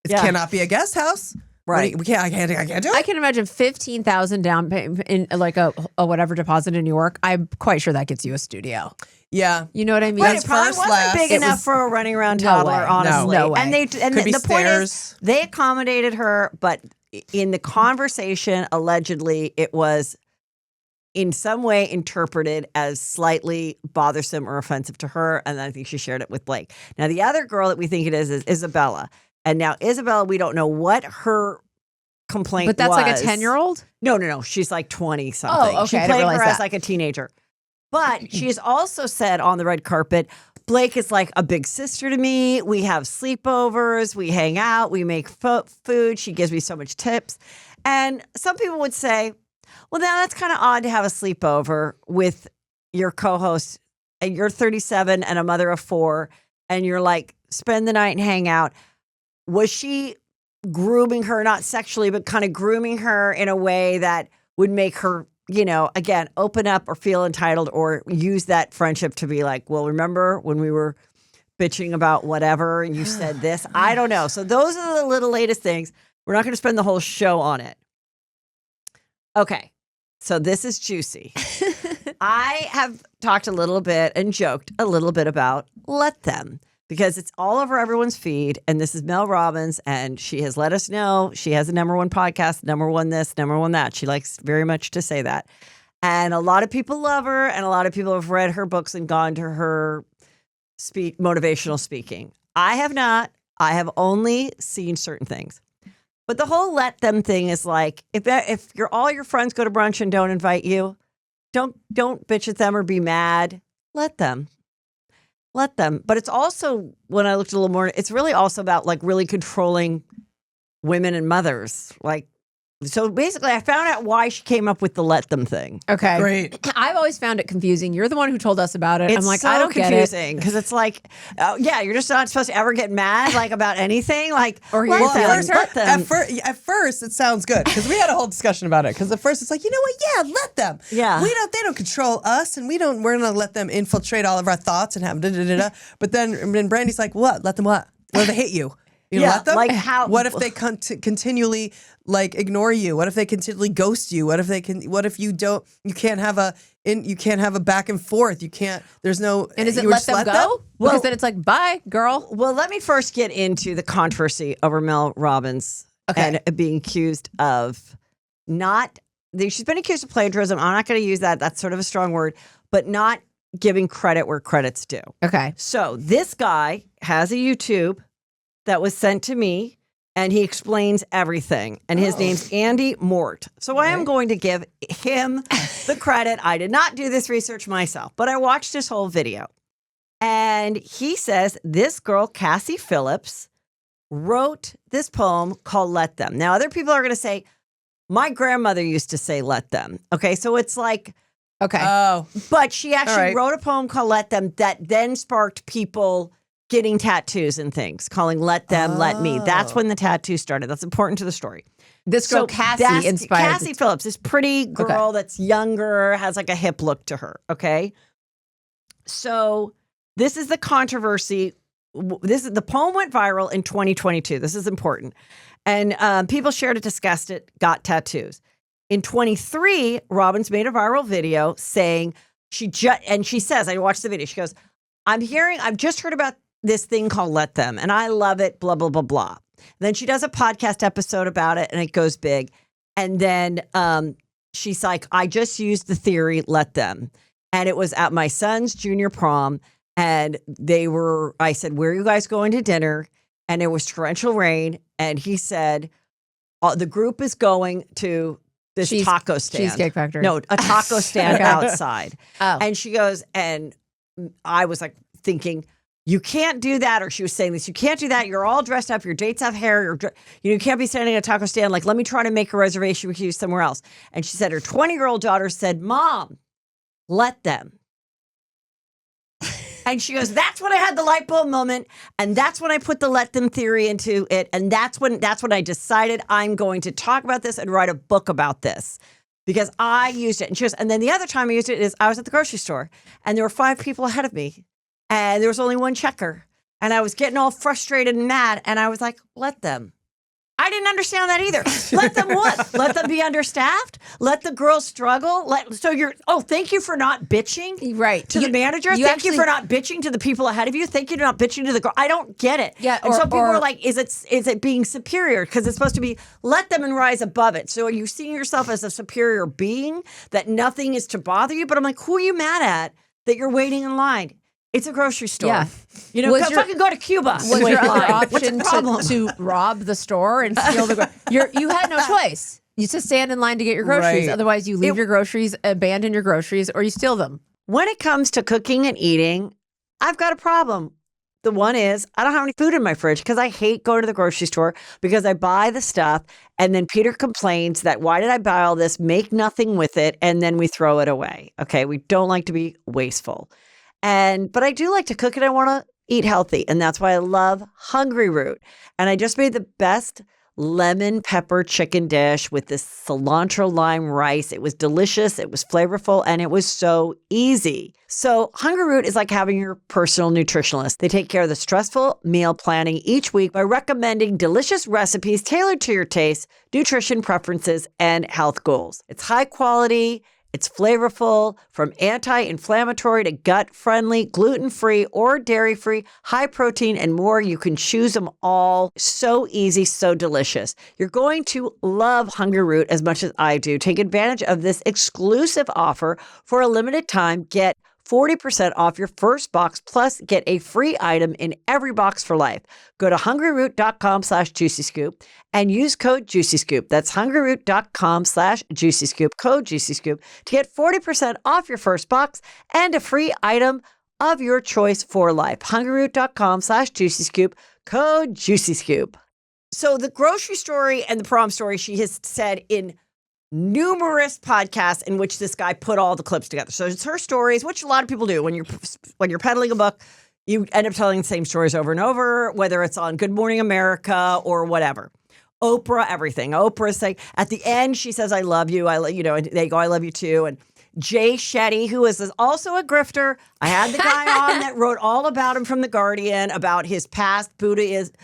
It cannot be a guest house. Right. I can't do it. I can imagine $15,000 down payment in a whatever deposit in New York. I'm quite sure that gets you a studio. Yeah. You know what I mean? But it probably wasn't big enough for a running around toddler, honestly. No way. And the point is, they accommodated her, but in the conversation, allegedly, it was in some way interpreted as slightly bothersome or offensive to her, and I think she shared it with Blake. Now, the other girl that we think it is Isabella. And now Isabella, we don't know what her complaint was. But that's a 10-year-old? No. She's 20-something. Oh, okay. She played her as a teenager. But she has also said on the red carpet, Blake is a big sister to me. We have sleepovers. We hang out. We make food. She gives me so much tips. And some people would say, well, now that's kind of odd to have a sleepover with your co-host and you're 37 and a mother of 4, and you're like, spend the night and hang out. Was she grooming her, not sexually, but kind of grooming her in a way that would make her, again, open up or feel entitled or use that friendship to be like, well, remember when we were bitching about whatever and you said this? I don't know. So those are the little latest things. We're not going to spend the whole show on it. Okay. So this is juicy. I have talked a little bit and joked a little bit about Let Them, because it's all over everyone's feed. And this is Mel Robbins, and she has let us know she has a #1 podcast, #1 this, #1 that. She likes very much to say that. And a lot of people love her, and a lot of people have read her books and gone to her motivational speaking. I have not. I have only seen certain things. But the whole Let Them thing is like, if all your friends go to brunch and don't invite you, don't bitch at them or be mad. Let them. Let them. But it's also, when I looked a little more, it's really also about like really controlling women and mothers. Like, so basically I found out why she came up with the Let Them thing. Okay. Great. I've always found it confusing. You're the one who told us about it. It's I'm like, so I don't confusing because it's like, you're just not supposed to ever get mad like about anything. Like, Or let you're them, feeling let them. At first, it sounds good because we had a whole discussion about it. Because at first, it's like, you know what? Yeah, let them. Yeah. They don't control us, and we're gonna let them infiltrate all of our thoughts and have da da da da. But then Brandy's like, what? Let them what? What if they hate you? You Yeah, let them? like how- What if they continually like ignore you? What if they continually ghost you? What if you can't have a back and forth? You can't. There's no. And is it you let just them go? Them? Because then it's like, bye, girl. Well, let me first get into the controversy over Mel Robbins and being accused of she's been accused of plagiarism. I'm not going to use that. That's sort of a strong word, but not giving credit where credit's due. Okay. So this guy has a YouTube that was sent to me, and he explains everything. And his name's Andy Mort. So I am going to give him the credit. I did not do this research myself, but I watched his whole video. And he says this girl, Cassie Phillips, wrote this poem called Let Them. Now, other people are going to say, my grandmother used to say let them. Okay, so it's like, Okay. Oh, but she actually All right. wrote a poem called Let Them that then sparked people getting tattoos and things, calling Let Them, Let Me. That's when the tattoo started. That's important to the story. This girl, Cassie, inspired. Cassie Phillips, this pretty girl that's younger, has like a hip look to her. Okay. So this is the controversy. The poem went viral in 2022. This is important. And people shared it, discussed it, got tattoos. In 23, Robbins made a viral video saying and she says, I watched the video. She goes, I've just heard about this thing called Let Them, and I love it, blah, blah, blah, blah. Then she does a podcast episode about it, and it goes big. And then she's like, I just used the theory, Let Them. And it was at my son's junior prom, and I said, where are you guys going to dinner? And it was torrential rain, and he said, the group is going to this taco stand. Cheesecake Factory. No, a taco stand Okay. outside. Oh. And she goes, and I was like thinking, you can't do that. Or she was saying this, you can't do that. You're all dressed up. Your dates have hair. You can't be standing at a taco stand. Like, let me try to make a reservation with you somewhere else. And she said her 20-year-old daughter said, Mom, let them. And she goes, that's when I had the light bulb moment. And that's when I put the Let Them theory into it. And that's when I decided I'm going to talk about this and write a book about this. Because I used it. And she goes, and then the other time I used it is I was at the grocery store and there were 5 people ahead of me. And there was only one checker. And I was getting all frustrated and mad. And I was like, let them. I didn't understand that either. Let them what? Let them be understaffed? Let the girls struggle? Thank you for not bitching Right. to the manager. Thank you for not bitching to the people ahead of you. Thank you for not bitching to the girl. I don't get it. Yeah, and some people are like, is it being superior? Because it's supposed to be let them and rise above it. So are you seeing yourself as a superior being that nothing is to bother you? But I'm like, who are you mad at that you're waiting in line? It's a grocery store. Yeah. Fucking go to Cuba. Was your other option problem? to rob the store and steal the you had no choice. You just stand in line to get your groceries. Right. Otherwise, you leave your groceries, abandon your groceries, or you steal them. When it comes to cooking and eating, I've got a problem. The one is I don't have any food in my fridge because I hate going to the grocery store because I buy the stuff and then Peter complains that why did I buy all this, make nothing with it, and then we throw it away. Okay, we don't like to be wasteful. But I do like to cook and I want to eat healthy. And that's why I love Hungry Root. And I just made the best lemon pepper chicken dish with this cilantro lime rice. It was delicious, it was flavorful, and it was so easy. So Hungry Root is like having your personal nutritionalist. They take care of the stressful meal planning each week by recommending delicious recipes tailored to your taste, nutrition preferences, and health goals. It's high quality. It's flavorful, from anti-inflammatory to gut-friendly, gluten-free or dairy-free, high protein, and more. You can choose them all. So easy, so delicious. You're going to love Hungry Root as much as I do. Take advantage of this exclusive offer for a limited time. Get 40% off your first box, plus get a free item in every box for life. Go to hungryroot.com/juicyscoop and use code JuicyScoop. That's hungryroot.com/juicyscoop, code JuicyScoop, to get 40% off your first box and a free item of your choice for life. hungryroot.com/juicyscoop, code JuicyScoop. So the grocery story and the prom story, she has said in numerous podcasts in which this guy put all the clips together. So it's her stories, which a lot of people do. When you're peddling a book, you end up telling the same stories over and over, whether it's on Good Morning America or whatever. Oprah, everything. Oprah's saying, at the end, she says, I love you. And they go, I love you too. And Jay Shetty, who is also a grifter. I had the guy on that wrote all about him from The Guardian, about his past Buddhist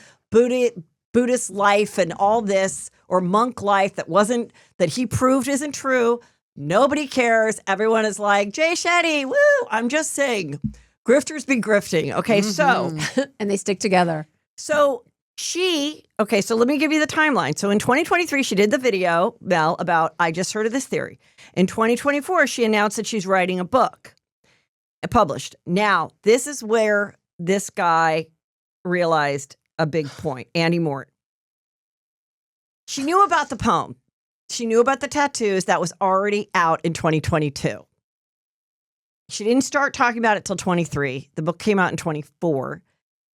life and all this, or monk life that he proved isn't true. Nobody cares. Everyone is like, Jay Shetty, woo, I'm just saying. Grifters be grifting. Okay, so. And they stick together. So so let me give you the timeline. So in 2023, she did the video, Mel, about I just heard of this theory. In 2024, she announced that she's writing a book, published. Now, this is where this guy realized a big point, Andy Moore. She knew about the poem. She knew about the tattoos. That was already out in 2022. She didn't start talking about it till 23. The book came out in 24.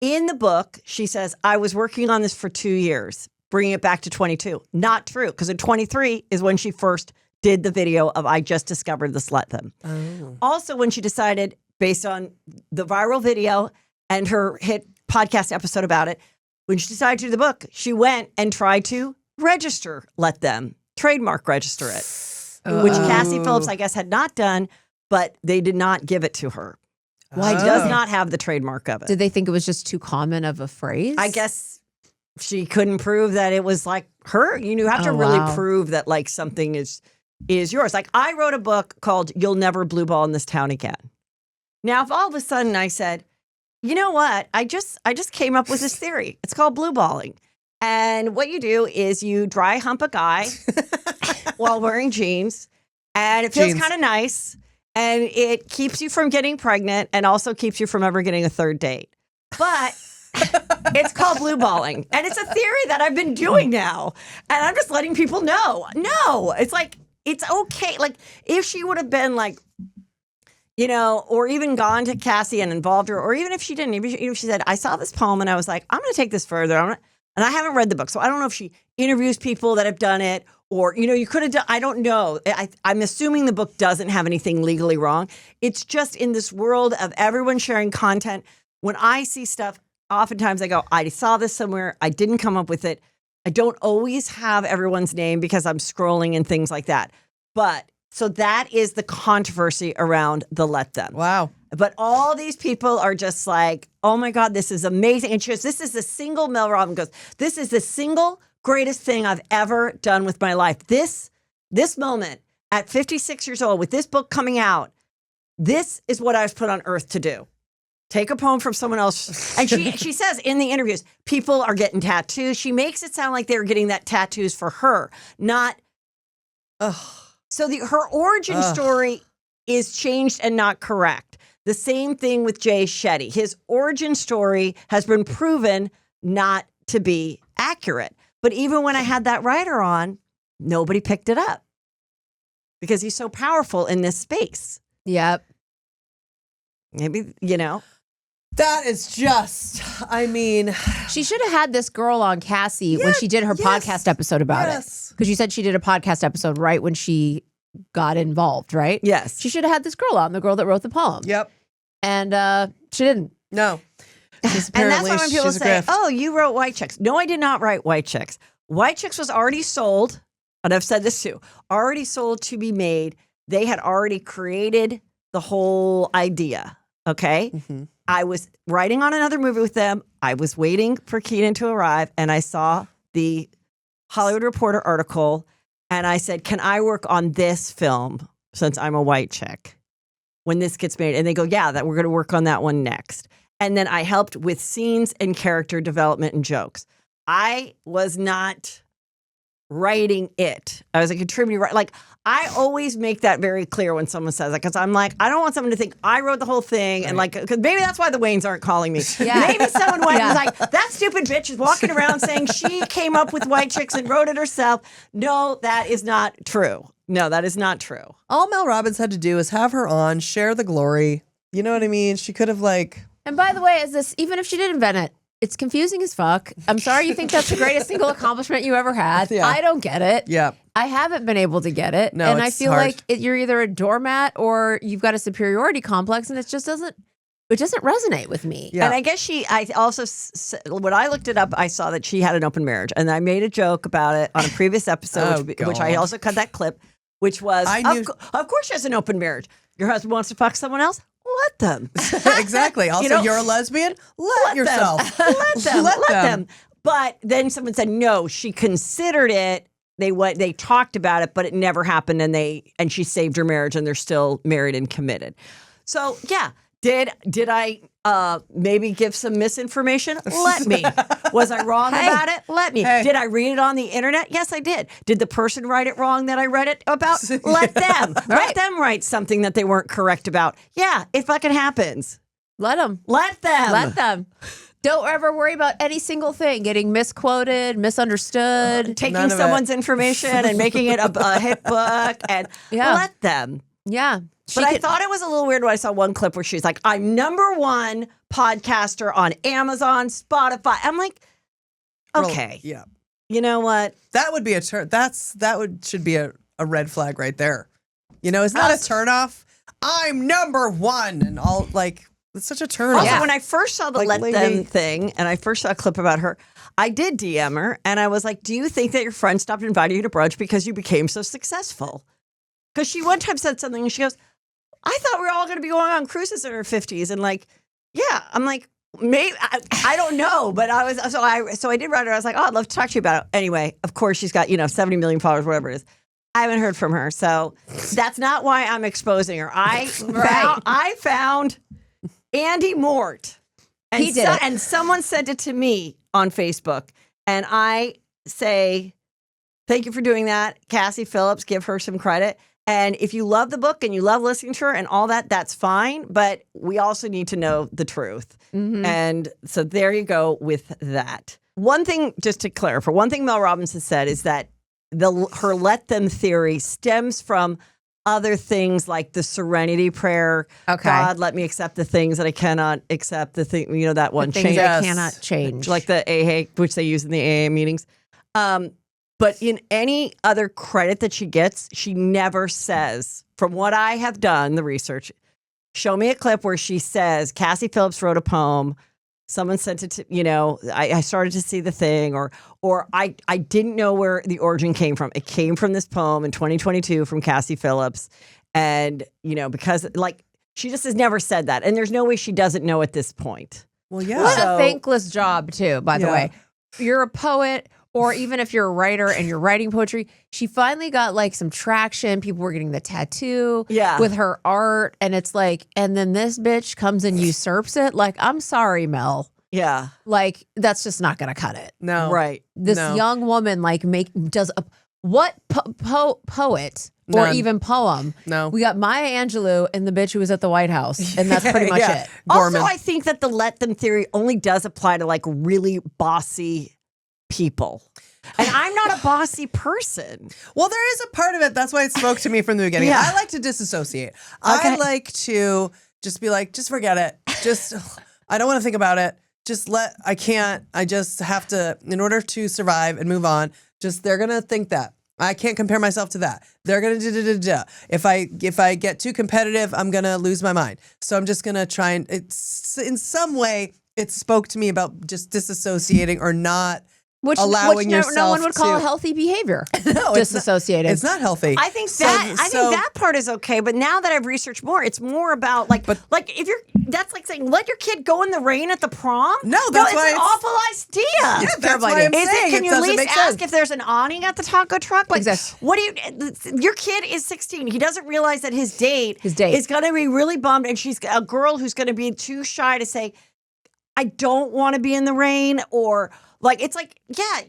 In the book, she says, I was working on this for 2 years, bringing it back to 22. Not true, because in 23 is when she first did the video of I just discovered this Let Them. Oh. Also, when she decided, based on the viral video and her hit podcast episode about it, when she decided to do the book, she went and tried to register Let Them, trademark register it, which Cassie Phillips, I guess, had not done, but they did not give it to her. Why does not have the trademark of it? Did they think it was just too common of a phrase? I guess she couldn't prove that it was like her. You have to really prove that like something is yours. Like I wrote a book called You'll Never Blue Ball in This Town Again. Now, if all of a sudden I said, you know what? I just came up with this theory. It's called blue balling. And what you do is you dry hump a guy while wearing jeans, and it feels kind of nice, and it keeps you from getting pregnant and also keeps you from ever getting a third date. But it's called blue balling, and it's a theory that I've been doing now, and I'm just letting people know. No, it's like, it's okay. Like if she would have been like, or even gone to Cassie and involved her, or even if she didn't, even if she said, I saw this poem and I was like, I'm going to take this further. And I haven't read the book, so I don't know if she interviews people that have done it, or, you could have done, I don't know. I'm assuming the book doesn't have anything legally wrong. It's just in this world of everyone sharing content. When I see stuff, oftentimes I go, I saw this somewhere. I didn't come up with it. I don't always have everyone's name because I'm scrolling and things like that. But so that is the controversy around the Let Them. Wow. But all these people are just like, oh my God, this is amazing. And she goes, this is the single, Mel Robbins goes, this is the single greatest thing I've ever done with my life. This moment at 56 years old with this book coming out, this is what I was put on earth to do. Take a poem from someone else. And she says in the interviews, people are getting tattoos. She makes it sound like they're getting that tattoos for her, not. So her origin story is changed and not correct. The same thing with Jay Shetty. His origin story has been proven not to be accurate. But even when I had that writer on, nobody picked it up because he's so powerful in this space. Yep. Maybe, That is just, She should have had this girl on, Cassie, when she did her podcast episode about it. Because you said she did a podcast episode right when she got involved, right? Yes. She should have had this girl on, the girl that wrote the poem. Yep. and she didn't. No. And that's why when people say, "Oh, you wrote White Chicks." No, I did not write White Chicks. White Chicks was already sold, and I've said this too, already sold to be made. They had already created the whole idea. Okay. Mm-hmm. I was writing on another movie with them. I was waiting for Keenan to arrive, and I saw the Hollywood Reporter article, and I said, "Can I work on this film since I'm a white chick when this gets made?" And they go, "Yeah, that we're going to work on that one next." And then I helped with scenes and character development and jokes. I was not writing it. I was a contributor. Like, I always make that very clear when someone says that, because I'm like, I don't want someone to think I wrote the whole thing. Right. And like, because maybe that's why the Wayans aren't calling me. Yeah. Maybe someone went and was like, that stupid bitch is walking around saying she came up with White Chicks and wrote it herself. No, that is not true. No, that is not true. All Mel Robbins had to do is have her on, share the glory. You know what I mean? She could have like... And by the way, even if she did invent it, it's confusing as fuck. I'm sorry you think that's the greatest single accomplishment you ever had. Yeah. I don't get it. Yeah. I haven't been able to get it. No, and I it's feel hard. like you're either a doormat or you've got a superiority complex, and it doesn't resonate with me. Yeah. And I guess I also, when I looked it up, I saw that she had an open marriage. And I made a joke about it on a previous episode, which I also cut that clip, which was, of course she has an open marriage. Your husband wants to fuck someone else? Let them. Exactly. Also, you're a lesbian? Let yourself. Let them. But then someone said, no, she considered it. They talked about it, but it never happened. And she saved her marriage, and they're still married and committed. So, yeah. Did I maybe give some misinformation? Let me. Was I wrong about it? Let me. Did I read it on the internet? Yes, I did. Did the person write it wrong that I read it about? Let them. Let them write something that they weren't correct about. Yeah, it fucking happens. Let them. Let them. Let them. Don't ever worry about any single thing getting misquoted, misunderstood. Taking someone's information and making it a hit book. And let them. Yeah. But I thought it was a little weird when I saw one clip where she's like, I'm #1 podcaster on Amazon, Spotify. I'm like, okay. Yeah. You know what? That would be should be a red flag right there. You know, it's not a turnoff. I'm #1 and all, like, it's such a turnoff. Also, when I first saw the Let Them thing and I first saw a clip about her, I did DM her and I was like, do you think that your friend stopped inviting you to brunch because you became so successful? Because she one time said something and she goes, I thought we were all going to be going on cruises in our 50s. And like, yeah, I'm like, maybe, I don't know. But I was, so I did write her. I was like, oh, I'd love to talk to you about it. Anyway, of course, she's got, 70 million followers, whatever it is. I haven't heard from her. So that's not why I'm exposing her. I found Andy Mort. And he did it. And someone sent it to me on Facebook. And I say, thank you for doing that. Cassie Phillips, give her some credit. And if you love the book and you love listening to her and all that, that's fine. But we also need to know the truth. Mm-hmm. And so there you go with that. One thing, just to clarify, one thing Mel Robbins has said is that her let them theory stems from other things like the serenity prayer. Okay. God, let me accept the things that I cannot accept. The thing, that one. The things I cannot change. Like the AA, which they use in the AA meetings. But in any other credit that she gets, she never says, from what I have done, the research, show me a clip where she says, Cassie Phillips wrote a poem, someone sent it to, I started to see the thing, or I didn't know where the origin came from. It came from this poem in 2022 from Cassie Phillips. And, because she just has never said that. And there's no way she doesn't know at this point. Well, yeah. What a thankless job, too, by the way. You're a poet. Or even if you're a writer and you're writing poetry, she finally got some traction. People were getting the tattoo with her art. And it's and then this bitch comes and usurps it. I'm sorry, Mel. Yeah. That's just not going to cut it. No. Right. This young woman what poet or even poem? No. We got Maya Angelou and the bitch who was at the White House. And that's pretty much it. Also, I think that the let them theory only does apply to really bossy people. And I'm not a bossy person. Well, there is a part of it. That's why it spoke to me from the beginning. I like to disassociate. Okay. I like to just be just forget it. I don't want to think about it. I just have to, in order to survive and move on, they're going to think that. I can't compare myself to that. They're gonna da. If I get too competitive, I'm gonna lose my mind. So I'm just gonna try and it's in some way it spoke to me about just disassociating or not allowing yourself no one would call to, a healthy behavior. No, disassociated. It's not healthy. I think that part is okay, but now that I've researched more, it's more about like if you're that's like saying let your kid go in the rain at the prom. No, that's why it's an awful idea. Yeah, that's why I'm saying can it you at doesn't least make ask sense. if there's an awning at the taco truck? Like, Exactly. what do you? Your kid is 16. He doesn't realize that his date is going to be really bummed, and she's a girl who's going to be too shy to say, "I don't want to be in the rain," or like it's like, yeah.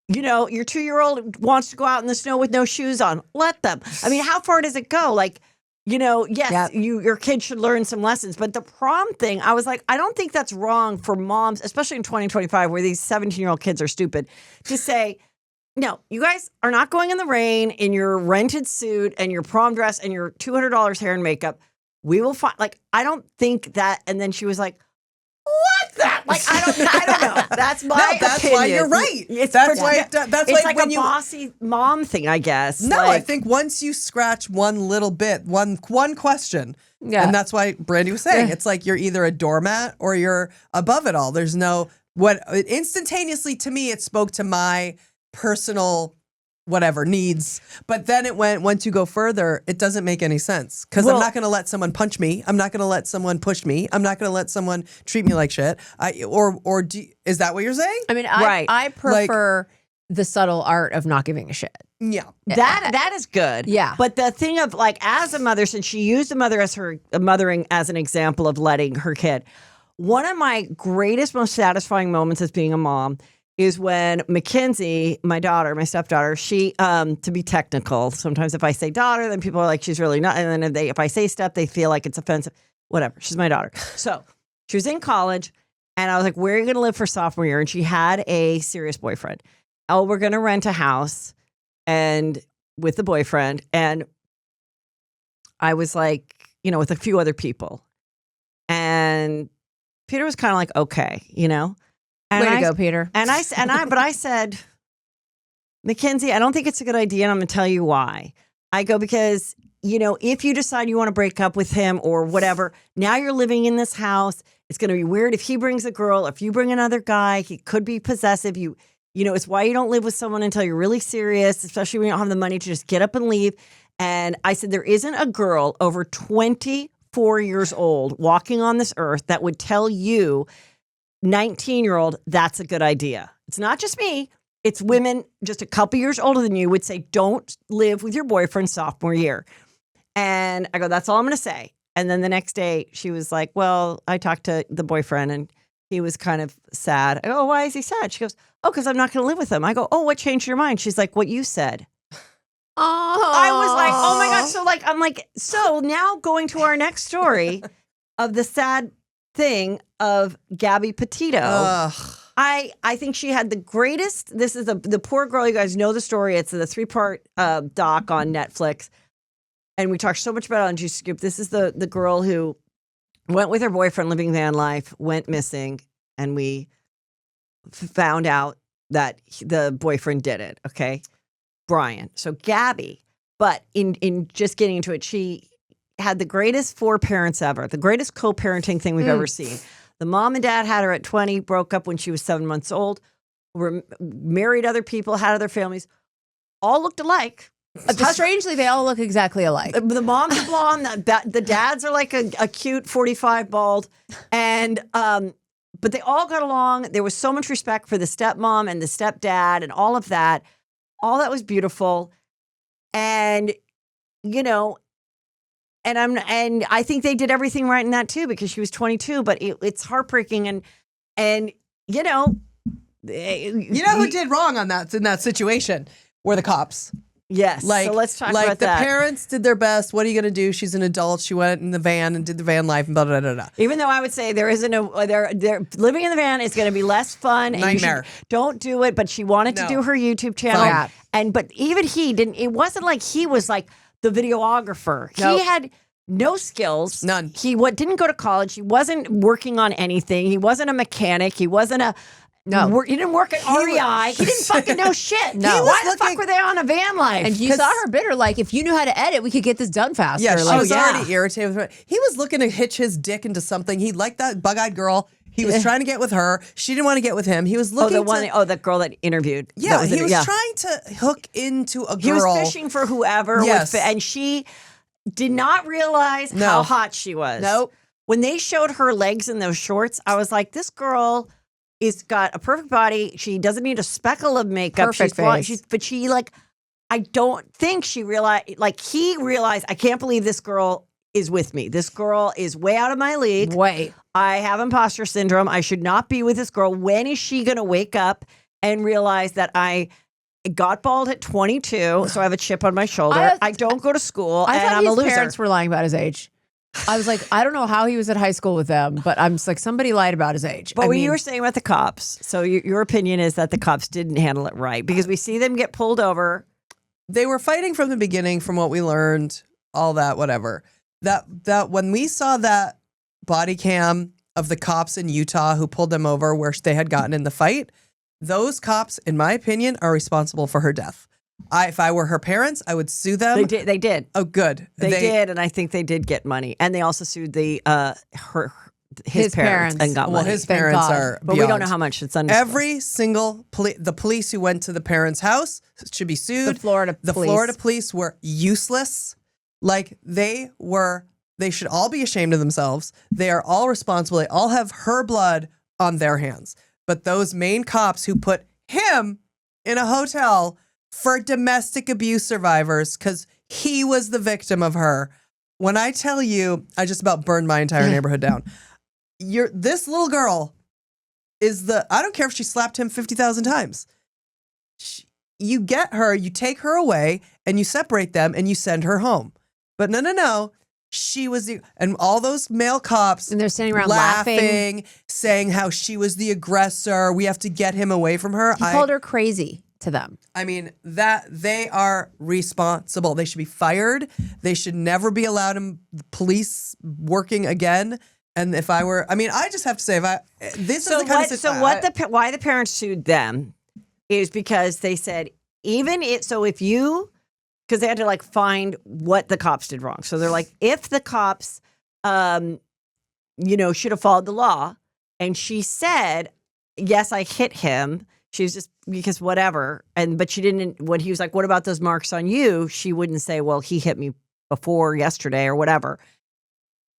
You know, your 2-year-old wants to go out in the snow with no shoes on. Let them. I mean, how far does it go? Like, you know, yes, your kid should learn some lessons. But the prom thing, I was like, I don't think that's wrong for moms, especially in 2025 where these 17-year-old kids are stupid, to say, no, you guys are not going in the rain in your rented suit and your prom dress and your $200 hair and makeup. We will find, like, I don't think that. And then she was like, what that? Like, I don't know. That's my that's opinion. why you're right. That's why it's like when a bossy mom thing, I guess. No, like, I think once you scratch one little bit, one question, and that's why Brandy was saying it's like you're either a doormat or you're above it all. There's no instantaneously to me it spoke to my personal whatever needs, but then it once you go further, it doesn't make any sense because I'm not going to let someone punch me. I'm not going to let someone push me. I'm not going to let someone treat me like shit. Is that what you're saying? I mean, I prefer the subtle art of not giving a shit. Yeah, that is good. Yeah, but the thing of like as a mother, since she used a mother as her mothering as an example of letting her kid, one of my greatest, most satisfying moments as being a mom is when Mackenzie, my daughter, my stepdaughter, she, to be technical, sometimes if I say daughter, then people are like, she's really not. And then if I say step, they feel like it's offensive. Whatever. She's my daughter. So she was in college and I was like, where are you going to live for sophomore year? And she had a serious boyfriend. Oh, we're going to rent a house and with the boyfriend. And I was like, you know, with a few other people. And Peter was kind of like, okay, you know. And Way to go, Peter. But I said, Mackenzie, I don't think it's a good idea, and I'm going to tell you why. I go, because, you know, if you decide you want to break up with him or whatever, now you're living in this house. It's going to be weird if he brings a girl, if you bring another guy, he could be possessive. You know, it's why you don't live with someone until you're really serious, especially when you don't have the money to just get up and leave. And I said, there isn't a girl over 24 years old walking on this earth that would tell you, 19-year-old, that's a good idea. It's not just me. It's women just a couple years older than you would say, don't live with your boyfriend sophomore year. And I go, that's all I'm going to say. And then the next day she was like, well, I talked to the boyfriend and he was kind of sad. I go, oh, why is he sad? She goes, oh, because I'm not going to live with him. I go, oh, what changed your mind? She's like, what you said. Oh, I was like, oh my God. So like, I'm like, so now going to our next story of the sad thing of Gabby Petito. I think she had the greatest. This is the poor girl. You guys know the story. It's the 3-part doc on Netflix, and we talked so much about it on Juice Scoop. This is the girl who went with her boyfriend living van life, went missing, and we found out that the boyfriend did it. Okay, Brian. So Gabby, but in just getting into it, she had the greatest 4 parents ever, the greatest co-parenting thing we've ever seen. The mom and dad had her at 20, broke up when she was 7 months old, married other people, had other families, all looked alike. Strangely, they all look exactly alike. The mom's are blonde, the dads are like a cute 45 bald, and but they all got along. There was so much respect for the stepmom and the stepdad and all of that. All that was beautiful, and you know. And I think they did everything right in that too because she was 22. But it's heartbreaking, and you know who did wrong on that in that situation were the cops. Yes, like so let's talk like about the that. parents did their best. What are you going to do? She's an adult. She went in the van and did the van life and blah blah blah blah. Even though I would say there isn't they're living in the van is going to be less fun. And nightmare. Don't do it. But she wanted to do her YouTube channel, but even he didn't. It wasn't like he was like the videographer. Nope. He had no skills. None. He didn't go to college. He wasn't working on anything. He wasn't a mechanic. He wasn't No. He didn't work at REI. He didn't fucking know shit. No. Why the fuck were they on a van life? And you saw her bitter, like, if you knew how to edit, we could get this done faster. Yeah, she like, was already irritated with her. He was looking to hitch his dick into something. He liked that bug-eyed girl. He was trying to get with her. She didn't want to get with him. He was looking the girl that interviewed. Yeah, he was trying to hook into a girl. He was fishing for whoever. Yes. And she did not realize how hot she was. Nope. When they showed her legs in those shorts, I was like, this girl is got a perfect body. She doesn't need a speckle of makeup. Perfect face. But she I don't think she realized, he realized, I can't believe this girl is with me. This girl is way out of my league. Wait. I have imposter syndrome. I should not be with this girl. When is she going to wake up and realize that I got bald at 22, so I have a chip on my shoulder. I don't go to school, and I'm a loser. His parents were lying about his age. I was like, I don't know how he was at high school with them, but I'm just like, somebody lied about his age. But you were saying about the cops, so your opinion is that the cops didn't handle it right because we see them get pulled over. They were fighting from the beginning, from what we learned, all that, whatever. That when we saw that body cam of the cops in Utah who pulled them over where they had gotten in the fight, those cops, in my opinion, are responsible for her death. If I were her parents, I would sue them. They did. Oh, good. They did, and I think they did get money. And they also sued his parents and got money. Well, his parents are but we don't know how much. It's undisclosed. Every single the police who went to the parents' house should be sued. The Florida police were useless. Like they should all be ashamed of themselves. They are all responsible. They all have her blood on their hands. But those main cops who put him in a hotel for domestic abuse survivors because he was the victim of her. When I tell you, I just about burned my entire neighborhood down. This little girl is I don't care if she slapped him 50,000 times. You get her, you take her away, and you separate them, and you send her home. But no. She was and all those male cops, and they're standing around laughing, saying how she was the aggressor. We have to get him away from her. He called her crazy to them. I mean, that they are responsible. They should be fired. They should never be allowed in police working again. And if I were, I just have to say, why the parents sued them is because they said because they had to find what the cops did wrong. So they're like, if the cops, should have followed the law, and she said, yes, I hit him. She was just because whatever. But she didn't, when he was like, what about those marks on you? She wouldn't say, well, he hit me before yesterday or whatever.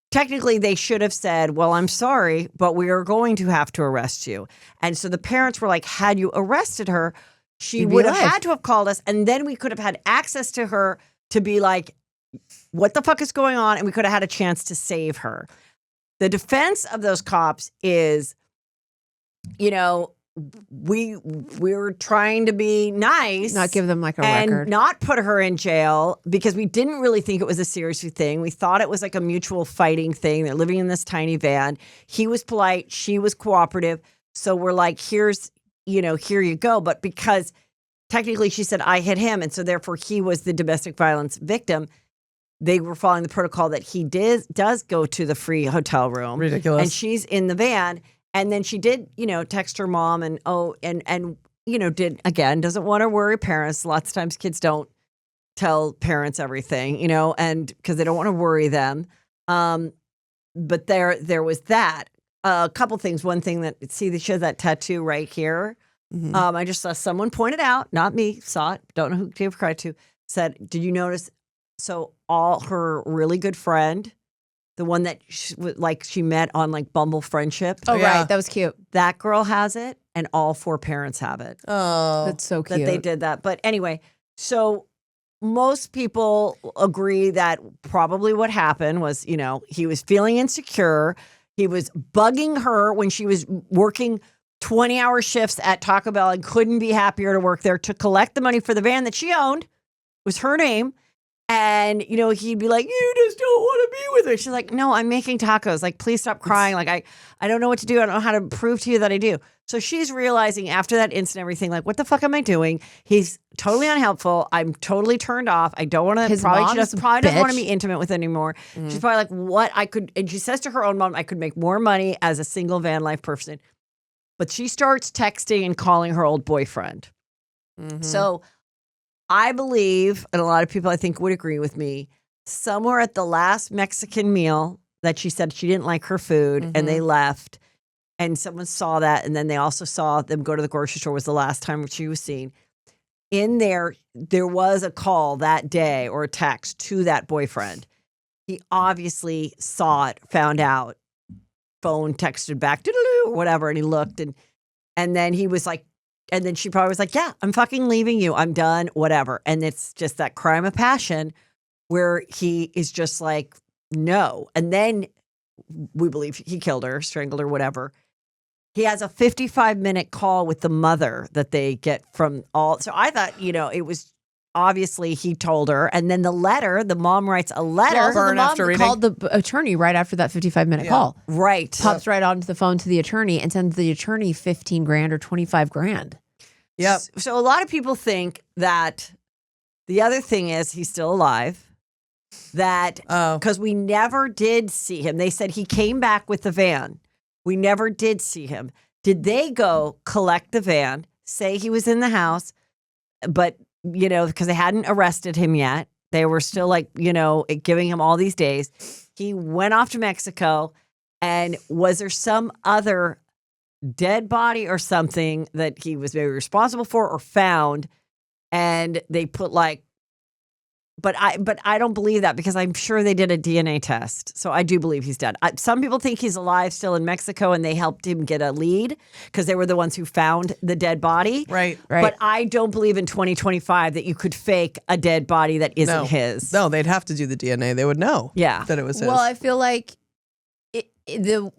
Technically, they should have said, well, I'm sorry, but we are going to have to arrest you. And so the parents were like, had you arrested her, she would have had to have called us, and then we could have had access to her to be like, what the fuck is going on? And we could have had a chance to save her. The defense of those cops is, we were trying to be nice, not give them a and record, not put her in jail because we didn't really think it was a serious thing. We thought it was like a mutual fighting thing. They're living in this tiny van. He was polite, she was cooperative. So we're like, here you go. But because technically she said I hit him, and so therefore he was the domestic violence victim, they were following the protocol that he does go to the free hotel room. Ridiculous. And she's in the van. And then she did, text her mom and doesn't want to worry parents. Lots of times kids don't tell parents everything, and because they don't want to worry them. But there was that. A couple things. One thing she has that tattoo right here. Mm-hmm. I just saw someone pointed out, not me, saw it, don't know who gave credit to, said, did you notice? So all her really good friend, the one that she met on Bumble Friendship. Oh, yeah. Right. That was cute. That girl has it, and all 4 parents have it. Oh, that's so cute. That they did that. But anyway, so most people agree that probably what happened was, he was feeling insecure. He was bugging her when she was working 20-hour shifts at Taco Bell and couldn't be happier to work there to collect the money for the van that she owned. It was her name. And, he'd be like, you just don't want to be with her. She's like, no, I'm making tacos. Please stop crying. I don't know what to do. I don't know how to prove to you that I do. So she's realizing after that incident, everything, what the fuck am I doing? He's totally unhelpful. I'm totally turned off. I don't want to, she probably doesn't want to be intimate with anymore. Mm. She's probably like, what I could, and she says to her own mom, I could make more money as a single van life person. But she starts texting and calling her old boyfriend. Mhm. So I believe, and a lot of people I think would agree with me, somewhere at the last Mexican meal that she said she didn't like her food and they left, and someone saw that, and then they also saw them go to the grocery store was the last time she was seen. In there was a call that day or a text to that boyfriend. He obviously saw it, found out, phone texted back, doo-doo-doo, or whatever, and he looked, and then he was like, and then she probably was like, yeah, I'm fucking leaving you. I'm done, whatever. And it's just that crime of passion where he is just like, no. And then we believe he killed her, strangled her, whatever. He has a 55-minute call with the mother that they get from all. So I thought, it was obviously he told her. And then the mom writes a letter. Well, also Burn the mom after reading. called the attorney right after that 55-minute call. Right. Pops right onto the phone to the attorney and sends the attorney $15,000 or $25,000. Yep. So a lot of people think that the other thing is he's still alive. That because we never did see him. They said he came back with the van. We never did see him. Did they go collect the van, say he was in the house, but, because they hadn't arrested him yet. They were still giving him all these days. He went off to Mexico, and was there some other dead body or something that he was maybe responsible for or found, and they put but I don't believe that because I'm sure they did a DNA test. So I do believe he's dead. Some people think he's alive still in Mexico, and they helped him get a lead because they were the ones who found the dead body. Right. But I don't believe in 2025 that you could fake a dead body that isn't his. No, they'd have to do the DNA. They would know that it was his. Well, I feel like the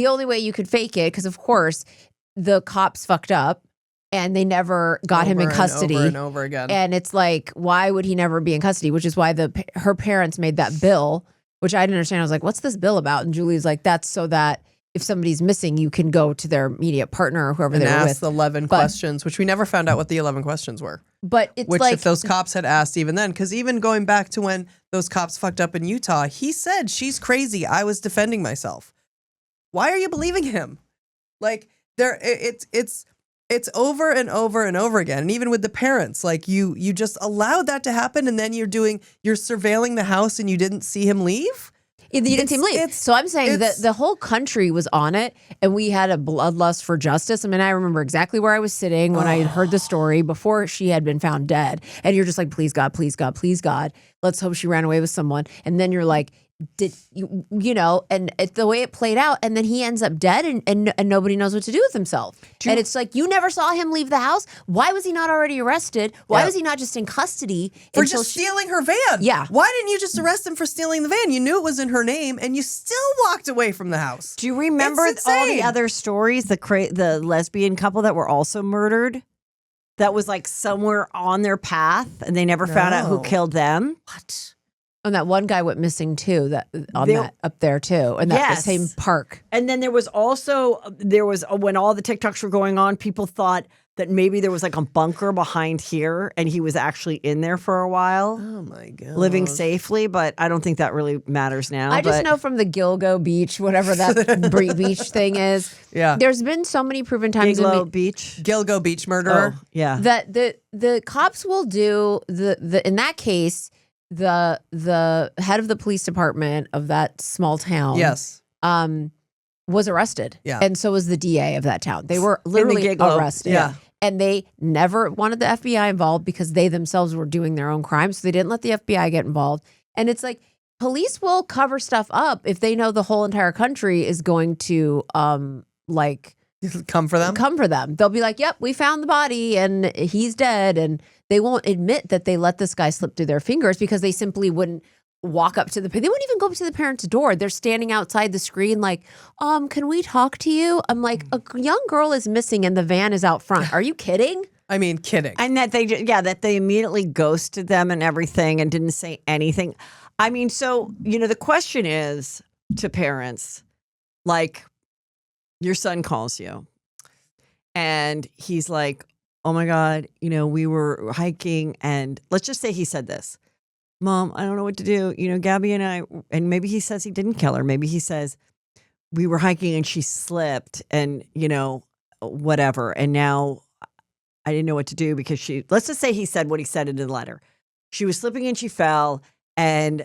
only way you could fake it, because of course the cops fucked up and they never got him in custody over and over again. And it's like, why would he never be in custody? Which is why her parents made that bill, which I didn't understand. I was like, what's this bill about? And Julie's like, that's so that if somebody's missing, you can go to their immediate partner or whoever and they were ask with. the 11 questions, which we never found out what the 11 questions were. But it's which like, if those cops had asked even then, because even going back to when those cops fucked up in Utah, he said, she's crazy. I was defending myself. Why are you believing him? Like it's over and over and over again. And even with the parents, like you just allowed that to happen, and then you're surveilling the house and you didn't see him leave? You didn't see him leave. So I'm saying that the whole country was on it, and we had a bloodlust for justice. I mean, I remember exactly where I was sitting when I had heard the story before she had been found dead. And you're just like, please God, please God, please God. Let's hope she ran away with someone. And then you're like, did and it's the way it played out, and then he ends up dead, and nobody knows what to do with himself. And it's like, you never saw him leave the house. Why was he not already arrested? Why was he not just in custody for just stealing her van? Yeah. Why didn't you just arrest him for stealing the van? You knew it was in her name, and you still walked away from the house. Do you remember all the other stories? The lesbian couple that were also murdered. That was like somewhere on their path, and they never found out who killed them. What? And that one guy went missing too. That up there too, and that the same park. And then there was when all the TikToks were going on, people thought that maybe there was like a bunker behind here, and he was actually in there for a while. Oh my God, living safely. But I don't think that really matters now. I just know from the Gilgo Beach, whatever that beach thing is. Yeah, there's been so many proven times. Gilgo Beach murderer. Oh, yeah, that the cops will do the in that case. The head of the police department of that small town, was arrested. Yeah. And so was the DA of that town. They were literally arrested. Yeah. And they never wanted the FBI involved because they themselves were doing their own crimes. So they didn't let the FBI get involved. And it's like, police will cover stuff up if they know the whole entire country is going to come for them. They'll be like, yep, we found the body and he's dead. And they won't admit that they let this guy slip through their fingers because they simply wouldn't walk up to they wouldn't even go up to the parents' door. They're standing outside the screen like, can we talk to you? I'm like, a young girl is missing and the van is out front. Are you kidding? I mean, kidding. And that they immediately ghosted them and everything and didn't say anything. I mean, so, the question is to parents, like, your son calls you and he's like, oh my God, we were hiking, and let's just say he said this, Mom, I don't know what to do. Gabby and I, and maybe he says he didn't kill her. Maybe he says we were hiking and she slipped and, whatever. And now I didn't know what to do because let's just say he said what he said in the letter. She was slipping and she fell. And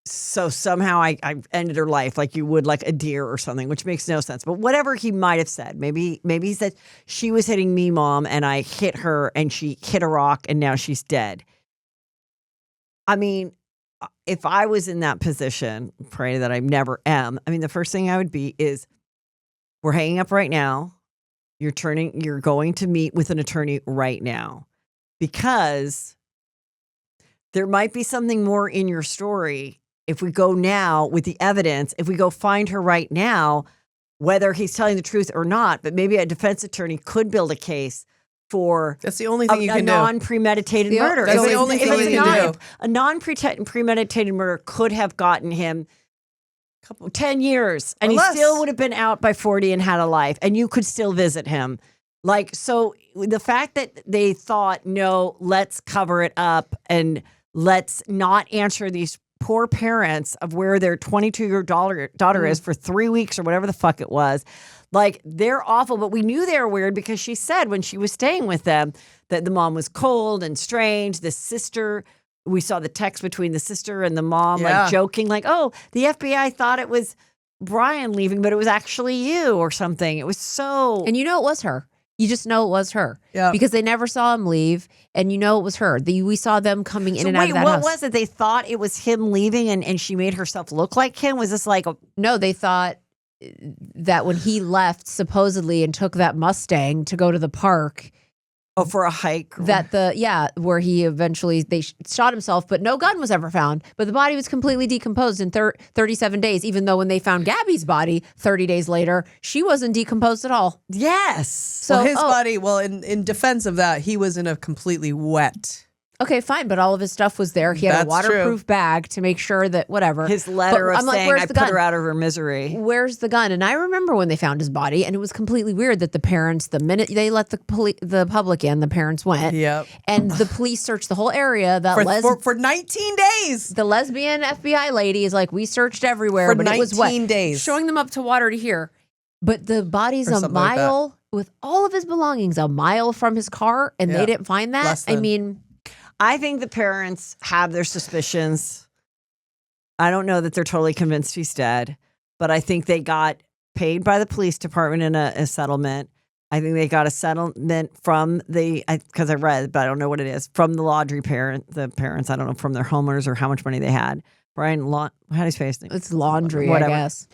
so somehow I ended her life like you would like a deer or something, which makes no sense. But whatever he might have said, maybe he said she was hitting me, Mom, and I hit her and she hit a rock and now she's dead. I mean, if I was in that position, pray that I never am. I mean, the first thing I would be is, we're hanging up right now. You're going to meet with an attorney right now because there might be something more in your story. If we go now with the evidence, if we go find her right now, whether he's telling the truth or not, but maybe a defense attorney could build a case for that's the only thing you can do. A non-premeditated murder. That's the only thing you can do. A non-premeditated murder could have gotten him 10 years and he still would have been out by 40 and had a life and you could still visit him. Like, so the fact that they thought, no, let's cover it up and let's not answer these poor parents of where their 22-year-old daughter is for 3 weeks or whatever the fuck it was. Like, they're awful, but we knew they were weird because she said when she was staying with them that the mom was cold and strange. The sister, we saw the text between the sister and the mom, like joking, like, oh, the FBI thought it was Brian leaving, but it was actually you or something. It was so... And you know it was her. You just know it was her. Yeah. Because they never saw him leave, and you know it was her. We saw them coming in and out of that house. What was it? They thought it was him leaving, and she made herself look like him? Was this like a... No, they thought that when he left, supposedly, and took that Mustang to go to the park... Oh, for a hike? Where he eventually, shot himself, but no gun was ever found. But the body was completely decomposed in 37 days, even though when they found Gabby's body 30 days later, she wasn't decomposed at all. Yes. So his body, in defense of that, he was in a completely wet... Okay, fine, but all of his stuff was there. He had a waterproof bag to make sure that whatever. His letter of saying, I put her out of her misery. Where's the gun? And I remember when they found his body, and it was completely weird that the parents, the minute they let the public in, the parents went. Yep. And the police searched the whole area. For 19 days. The lesbian FBI lady is like, we searched everywhere, but it was wet. 19 days. Showing them up to water to here. But the body's a mile, with all of his belongings, a mile from his car, and they didn't find that. I mean... I think the parents have their suspicions. I don't know that they're totally convinced he's dead, but I think they got paid by the police department in a settlement. I think they got a settlement from because I read, but I don't know what it is, from the Laundrie the parents. I don't know from their homeowners or how much money they had. Brian, how do you say his name? It's Laundrie, I guess.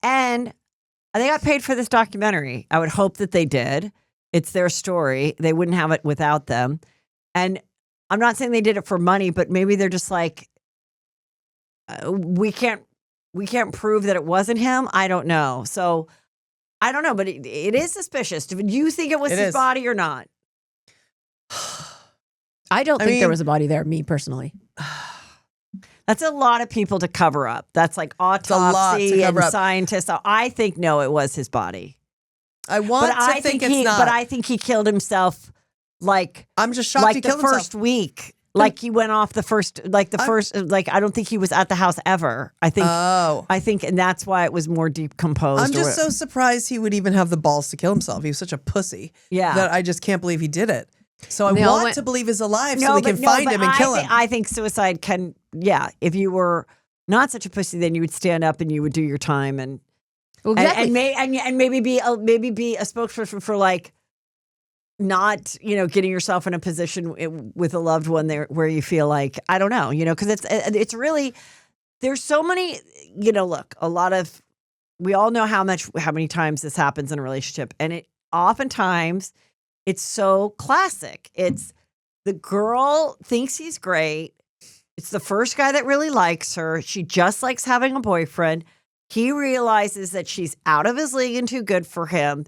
And they got paid for this documentary. I would hope that they did. It's their story. They wouldn't have it without them. And I'm not saying they did it for money, but maybe they're just like, we can't prove that it wasn't him. I don't know. So I don't know, but it is suspicious. Do you think it was his body or not? I don't think there was a body there, me personally. That's a lot of people to cover up. That's like autopsy and scientists. So I think, no, it was his body. I think it's not. But I think he killed himself. Like, I'm just shocked he killed himself. First week. Like he went off I don't think he was at the house ever. I think, and that's why it was more decomposed. I'm just so surprised he would even have the balls to kill himself. He was such a pussy. Yeah. That I just can't believe he did it. So I want to believe he's alive so we can find him and kill him. I think suicide can, if you were not such a pussy, then you would stand up and you would do your time and maybe be a spokesperson for like, not, getting yourself in a position with a loved one there where you feel like, I don't know, because it's really, there's so many, look, we all know how many times this happens in a relationship. And oftentimes it's so classic. It's the girl thinks he's great. It's the first guy that really likes her. She just likes having a boyfriend. He realizes that she's out of his league and too good for him.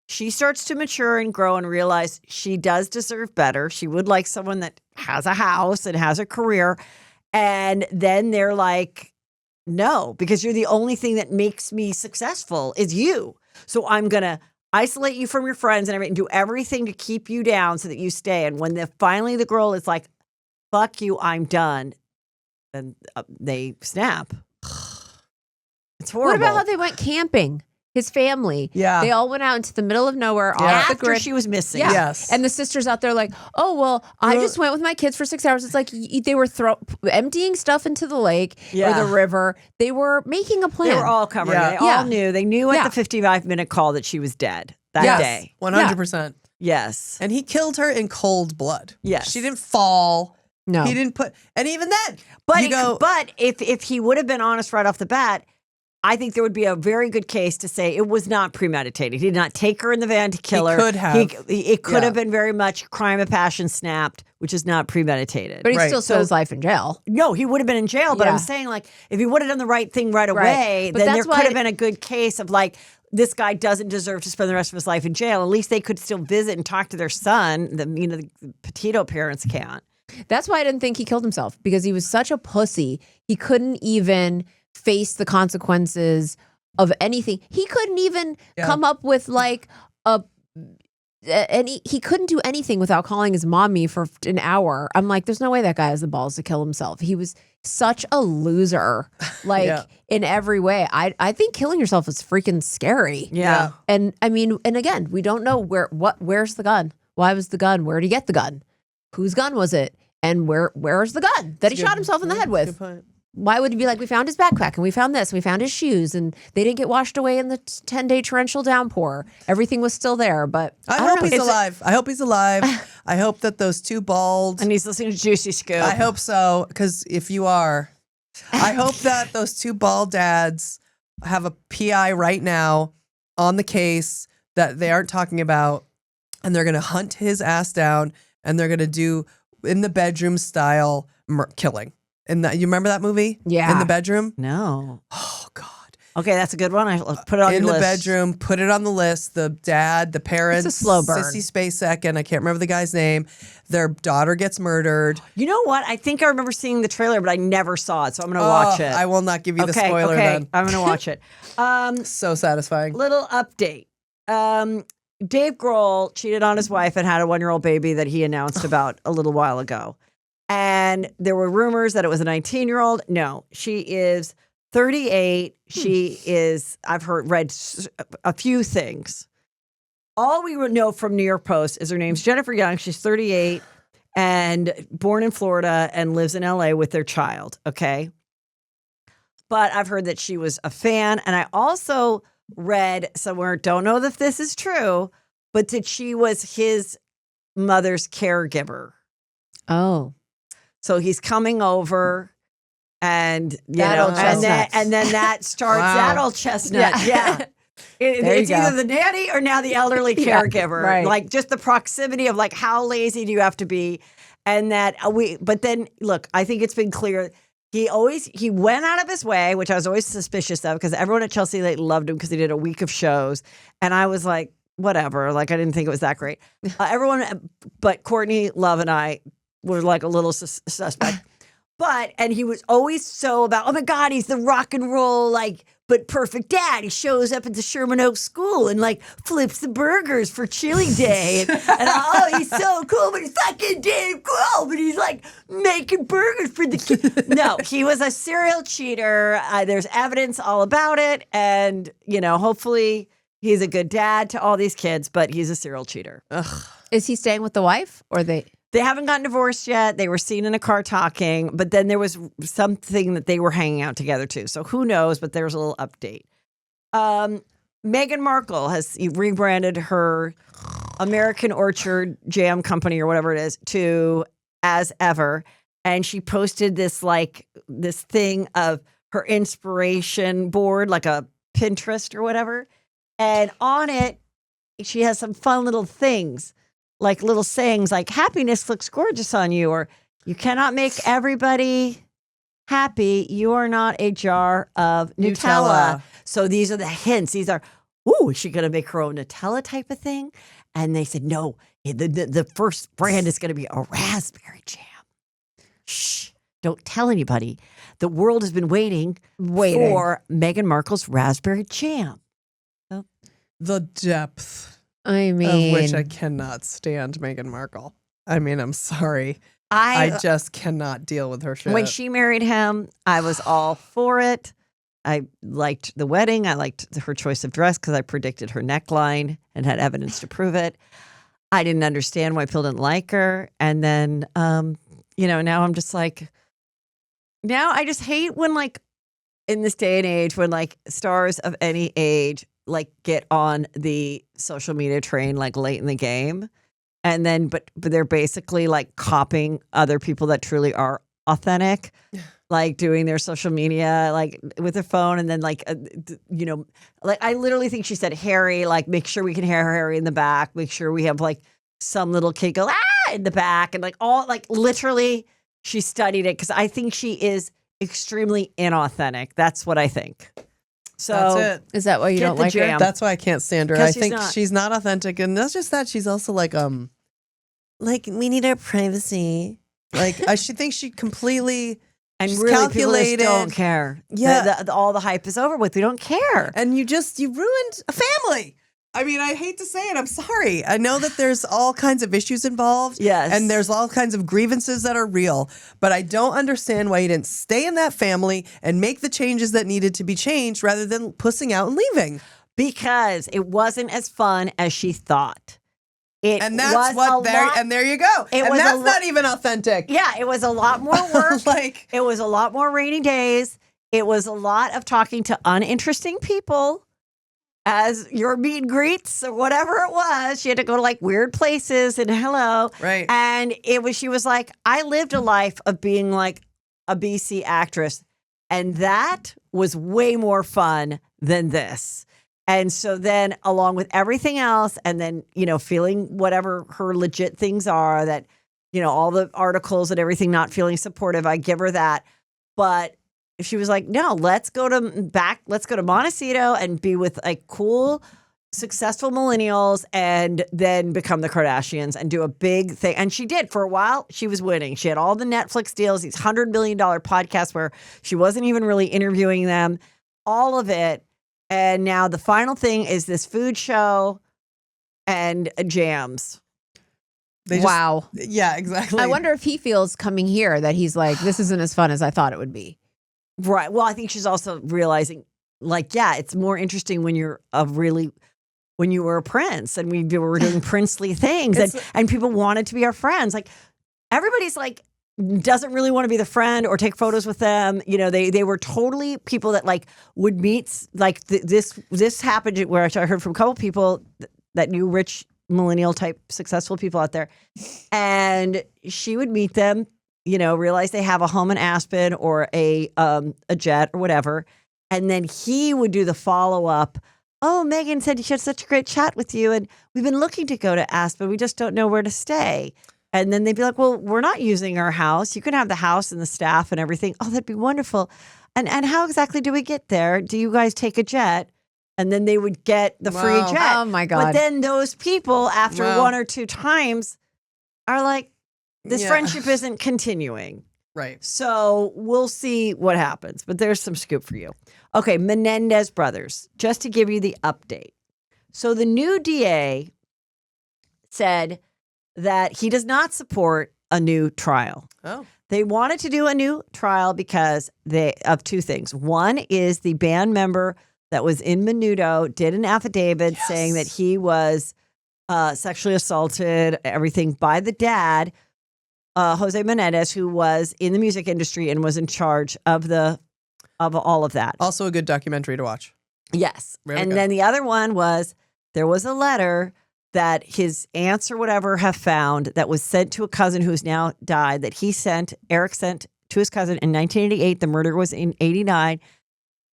She starts to mature and grow and realize she does deserve better. She would like someone that has a house and has a career. And then they're like, no, because you're the only thing that makes me successful is you. So I'm going to isolate you from your friends and everything, do everything to keep you down so that you stay. And when finally the girl is like, fuck you, I'm done, then they snap. It's horrible. What about how they went camping? his family. Yeah. They all went out into the middle of nowhere off the After grid. she was missing. Yeah. Yes. And the sister's out there like, oh, well, I just went with my kids for 6 hours. It's like they were emptying stuff into the lake or the river. They were making a plan. They were all covering it. They all knew. They knew at the 55-minute call that she was dead that day. 100%. Yes. And he killed her in cold blood. Yes. She didn't fall. No. He didn't put, and even then, but if he would have been honest right off the bat, I think there would be a very good case to say it was not premeditated. He did not take her in the van to kill her. Could have. It could have been very much crime of passion snapped, which is not premeditated. But he still spent his life in jail. No, he would have been in jail. But I'm saying, like, if he would have done the right thing right away, then there could have been a good case of, like, this guy doesn't deserve to spend the rest of his life in jail. At least they could still visit and talk to their son. The Petito parents can't. That's why I didn't think he killed himself, because he was such a pussy. He couldn't even face the consequences of anything. He couldn't even come up with like he couldn't do anything without calling his mommy for an hour. I'm like, there's no way that guy has the balls to kill himself. He was such a loser, like in every way. I think killing yourself is freaking scary. Yeah. And I mean, and again, we don't know where's the gun? Why was the gun? Where did he get the gun? Whose gun was it? And where's the gun that he shot himself in the head with? Why would he be like, we found his backpack and we found this, and we found his shoes, and they didn't get washed away in the 10-day torrential downpour. Everything was still there. But I hope he's alive. I hope he's alive. I hope that those two bald. And he's listening to Juicy Scoop. I hope so, because if you are, I hope that those two bald dads have a PI right now on the case that they aren't talking about, and they're going to hunt his ass down, and they're going to do in the bedroom style killing. And you remember that movie? Yeah. In the bedroom? No. Oh, God. Okay, that's a good one. I'll put it on in your the list. bedroom, put it on the list. The dad, the parents, It's a slow burn. Sissy Spacek, and I can't remember the guy's name. Their daughter gets murdered. You know what? I think I remember seeing the trailer, but I never saw it, so I'm going to watch it. I will not give you the spoiler then. I'm going to watch it. So satisfying. Little update. Dave Grohl cheated on his wife and had a 1-year-old baby that he announced about a little while ago. And there were rumors that it was a 19-year-old. No, she is 38. She is, I've read a few things. All we know from New York Post is her name's Jennifer Young. She's 38 and born in Florida and lives in LA with their child. Okay. But I've heard that she was a fan. And I also read somewhere, don't know if this is true, but that she was his mother's caregiver. Oh. So he's coming over, and and then that starts that old chestnut. Yeah. It's either the nanny or now the elderly caregiver. Right. Like just the proximity of like how lazy do you have to be, and that but then look, I think it's been clear. He went out of his way, which I was always suspicious of, because everyone at Chelsea loved him because he did a week of shows, and I was like, whatever. Like I didn't think it was that great. Everyone, but Courtney Love and I were like a little suspect. And he was always so about, oh my God, he's the rock and roll, like, but perfect dad. He shows up at the Sherman Oaks school and like flips the burgers for chili day. And oh, he's so cool, but he's fucking Dave Grohl, but he's like making burgers for the kids. No, he was a serial cheater. There's evidence all about it. And, hopefully he's a good dad to all these kids, but he's a serial cheater. Ugh. Is he staying with the wife or they? They haven't gotten divorced yet. They were seen in a car talking, but then there was something that they were hanging out together too. So who knows, but there's a little update. Meghan Markle has rebranded her American Orchard Jam Company or whatever it is to As Ever. And she posted this thing of her inspiration board, like a Pinterest or whatever. And on it, she has some fun little things. Like little sayings like happiness looks gorgeous on you, or you cannot make everybody happy. You are not a jar of Nutella. So these are the hints. These are, is she going to make her own Nutella type of thing? And they said, no, the first brand is going to be a raspberry jam. Shh, don't tell anybody. The world has been waiting. For Meghan Markle's raspberry jam. So, the depth. I mean, of which I cannot stand Meghan Markle. I mean, I'm sorry. I just cannot deal with her shit. When she married him, I was all for it. I liked the wedding. I liked her choice of dress because I predicted her neckline and had evidence to prove it. I didn't understand why people didn't like her. And then, now I'm just like, now I just hate when like in this day and age when like stars of any age like get on the social media train like late in the game. And then, but they're basically like copying other people that truly are authentic, like doing their social media, like with their phone. And then like, like I literally think she said, Harry, like make sure we can hear Harry in the back. Make sure we have like some little kid go, in the back. And like all like literally she studied it because I think she is extremely inauthentic. That's what I think. So that's it. Is that why you don't like her? That's why I can't stand her. I think she's not authentic, and that's just that she's also like we need our privacy. Like I should think she completely and she's really calculated. People just don't care. Yeah, all the hype is over with. We don't care, and you ruined a family. I mean, I hate to say it. I'm sorry. I know that there's all kinds of issues involved. Yes. And there's all kinds of grievances that are real. But I don't understand why you didn't stay in that family and make the changes that needed to be changed rather than pussing out and leaving. Because it wasn't as fun as she thought. And that's and there you go. And that's not even authentic. Yeah, it was a lot more work. It was a lot more rainy days. It was a lot of talking to uninteresting people. As your meet and greets or whatever it was, she had to go to like weird places and hello. Right. And she was like, I lived a life of being like a BC actress. And that was way more fun than this. And so then along with everything else, and then, feeling whatever her legit things are that, all the articles and everything, not feeling supportive, I give her that. But she was like, no, let's go to Montecito and be with like cool, successful millennials and then become the Kardashians and do a big thing. And she did for a while. She was winning. She had all the Netflix deals, these $100 million podcasts where she wasn't even really interviewing them, all of it. And now the final thing is this food show and jams. Wow. Yeah, exactly. I wonder if he feels coming here that he's like, this isn't as fun as I thought it would be. Right. Well, I think she's also realizing, like, yeah, it's more interesting when you were a prince and we were doing princely things and people wanted to be our friends. Like, everybody's like, doesn't really want to be the friend or take photos with them. They were totally people that like would meet, like this happened where I heard from a couple people that knew rich millennial type successful people out there. And she would meet them, realize they have a home in Aspen or a jet or whatever. And then he would do the follow-up. Oh, Meghan said she had such a great chat with you. And we've been looking to go to Aspen. We just don't know where to stay. And then they'd be like, well, we're not using our house. You can have the house and the staff and everything. Oh, that'd be wonderful. And how exactly do we get there? Do you guys take a jet? And then they would get the free jet. Oh, my God. But then those people, after one or two times, are like, this friendship isn't continuing. Right. So we'll see what happens. But there's some scoop for you. Okay, Menendez brothers, just to give you the update. So the new DA said that he does not support a new trial. Oh. They wanted to do a new trial because of two things. One is the band member that was in Menudo did an affidavit saying that he was sexually assaulted, everything by the dad, Jose Menendez, who was in the music industry and was in charge of all of that. Also a good documentary to watch. Yes. And then the other one was there was a letter that his aunts or whatever have found that was sent to a cousin who's now died that Eric sent to his cousin in 1988. The murder was in 89.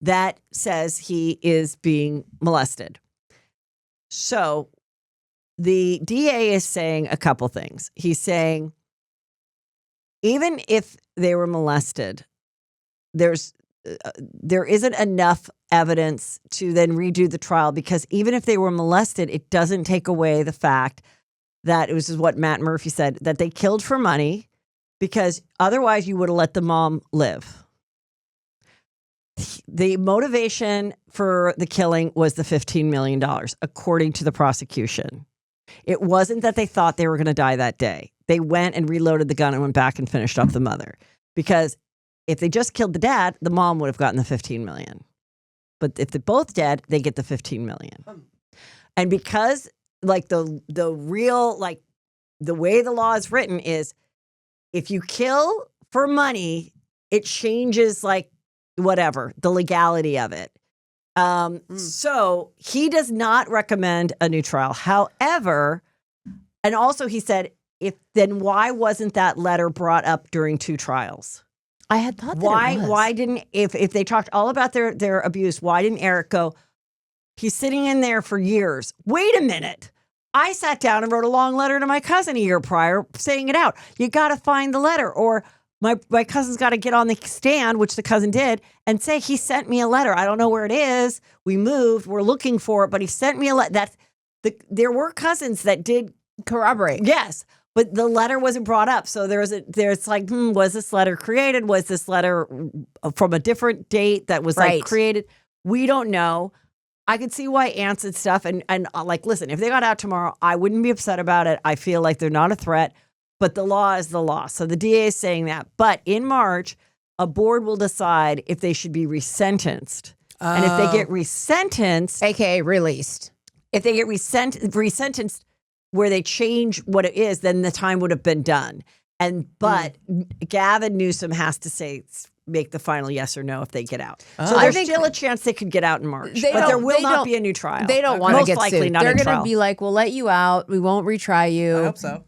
That says he is being molested. So the DA is saying a couple things. He's saying, even if they were molested, there isn't enough evidence to then redo the trial, because even if they were molested, it doesn't take away the fact that it was what Matt Murphy said, that they killed for money, because otherwise you would have let the mom live. The motivation for the killing was the $15 million, according to the prosecution. It wasn't that they thought they were going to die that day. They went and reloaded the gun and went back and finished off the mother. Because if they just killed the dad, the mom would have gotten the $15 million. but if they're both dead, they get the $15 million. And because like the real, like the way the law is written is if you kill for money, it changes like whatever, the legality of it. So he does not recommend a new trial. However, and also he said, then why wasn't that letter brought up during 2 trials? I had thought that it was. Why didn't, if they talked all about their abuse, why didn't Eric go, he's sitting in there for years. Wait a minute. I sat down and wrote a long letter to my cousin a year prior saying it out. You got to find the letter. Or my cousin's got to get on the stand, which the cousin did, and say, he sent me a letter. I don't know where it is. We moved. We're looking for it. But he sent me a letter. There were cousins that did corroborate. Yes. But the letter wasn't brought up. So there's like, was this letter created? Was this letter from a different date that was like created? We don't know. I could see why Ant said stuff. And like, listen, if they got out tomorrow, I wouldn't be upset about it. I feel like they're not a threat, but the law is the law. So the DA is saying that. But in March, a board will decide if they should be resentenced. And if they get resentenced. AKA released. If they get resentenced, where they change what it is, then the time would have been done. But Gavin Newsom has to make the final yes or no if they get out. So there's still a chance they could get out in March, but there will not be a new trial. They don't want to get sued. They're going to be like, we'll let you out. We won't retry you. I hope so.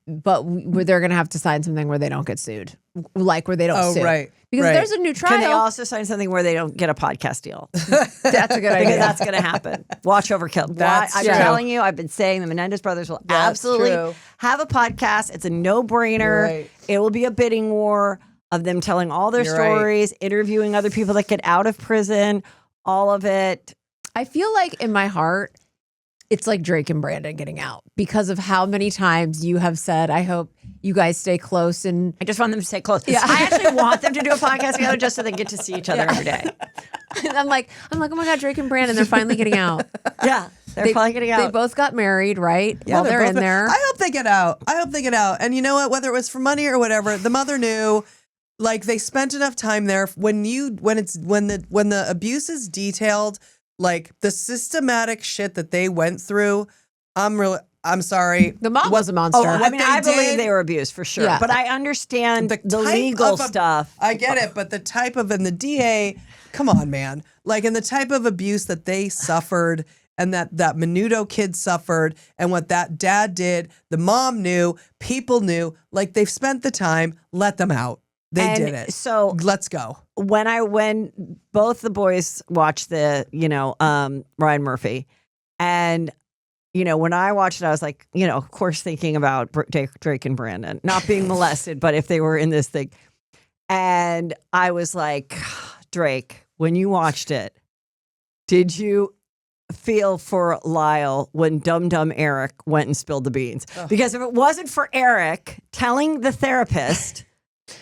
But they're going to have to sign something where they don't get sued, like where they don't sue. Right. Because there's a new trial. Can they also sign something where they don't get a podcast deal? That's a good idea. Because that's going to happen. Watch overkill. I'm telling you, I've been saying the Menendez brothers will absolutely have a podcast. It's a no-brainer. Right. It will be a bidding war of them telling all their stories, interviewing other people that get out of prison, all of it. I feel like in my heart, it's like Drake and Brandon getting out because of how many times you have said, I hope you guys stay close. And I just want them to stay close. Yeah. I actually want them to do a podcast together just so they get to see each other every day. And I'm like, oh my God, Drake and Brandon, they're finally getting out. Yeah. They're finally getting out. They both got married, right? Yeah, While they're in there. I hope they get out. And you know what? Whether it was for money or whatever, the mother knew. Like they spent enough time there. When the abuse is detailed, like the systematic shit that they went through, I'm sorry. The mom was a monster. I believe they were abused for sure. Yeah. But I understand the legal stuff. I get it, but the type of, and the DA, come on, man. Like, and the type of abuse that they suffered and that Menudo kid suffered and what that dad did, the mom knew, people knew, like they've spent the time, let them out. They did it. So let's go. When both the boys watched the, Ryan Murphy, and when I watched it, I was like, of course, thinking about Drake and Brandon not being molested, but if they were in this thing, and I was like, Drake, when you watched it, did you feel for Lyle when Dumb Eric went and spilled the beans? Because if it wasn't for Eric telling the therapist.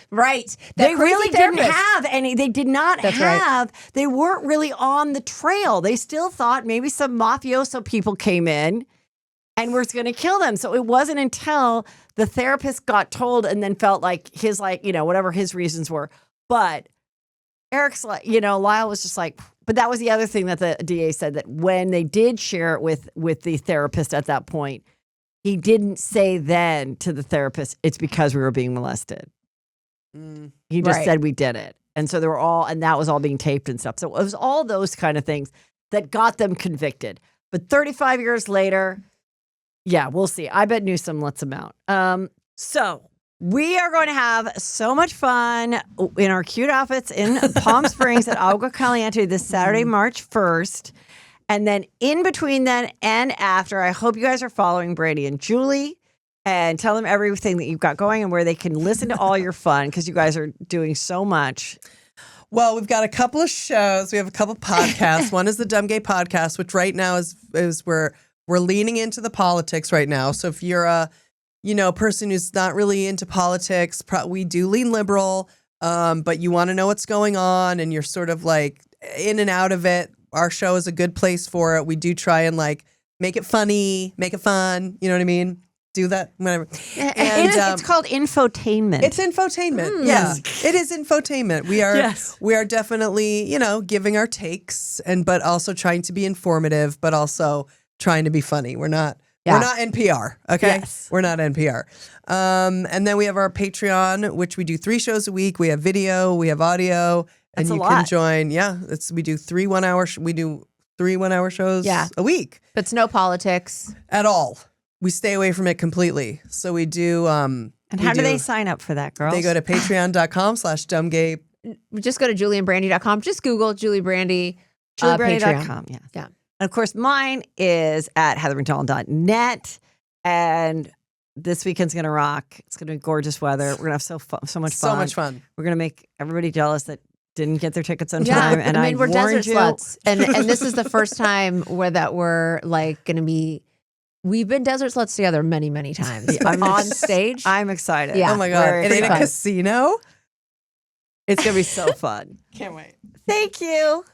Right. They really didn't have any. They did not That's have. Right. They weren't really on the trail. They still thought maybe some mafioso people came in and were going to kill them. So it wasn't until the therapist got told and then felt like his, whatever his reasons were. But Eric's like, Lyle was just like, but that was the other thing that the DA said, that when they did share it with the therapist at that point, he didn't say then to the therapist, it's because we were being molested. He just said we did it. And so that was all being taped and stuff. So it was all those kind of things that got them convicted. But 35 years later, yeah, we'll see. I bet Newsom lets them out. So we are going to have so much fun in our cute outfits in Palm Springs at Agua Caliente this Saturday, March 1st. And then in between then and after, I hope you guys are following Brady and Julie. And tell them everything that you've got going and where they can listen to all your fun, because you guys are doing so much. Well, we've got a couple of shows. We have a couple of podcasts. One is the Dumb Gay Podcast, which right now is where we're leaning into the politics right now. So if you're a person who's not really into politics, we do lean liberal, but you want to know what's going on and you're sort of like in and out of it. Our show is a good place for it. We do try and like make it funny, make it fun. You know what I mean? do that, whatever. And it's called infotainment. It's infotainment. Yeah, it is infotainment. We are definitely, giving our takes but also trying to be informative, but also trying to be funny. We're not NPR. Okay. Yes. We're not NPR. And then we have our Patreon, which we do 3 shows a week. We have video, we have audio, and you can join. Yeah. We do 3 1-hour shows a week. But it's no politics At all. We stay away from it completely. So we do. And how do they sign up for that, girls? They go to patreon.com/dumbgay. Just go to julianbrandy.com. Just Google Julie Brandy. JulianBrandy.com. Patreon. Yeah. And of course, mine is at heathermcdonald.net. And this weekend's going to rock. It's going to be gorgeous weather. We're going to have so much fun. So much fun. We're going to make everybody jealous that didn't get their tickets on time. And I mean, we're desert you. sluts. And this is the first time we're like going to be. We've been desert sluts together many, many times. I'm on stage. I'm excited. Yeah. Oh my God. And in a casino? It's going to be so fun. Can't wait. Thank you.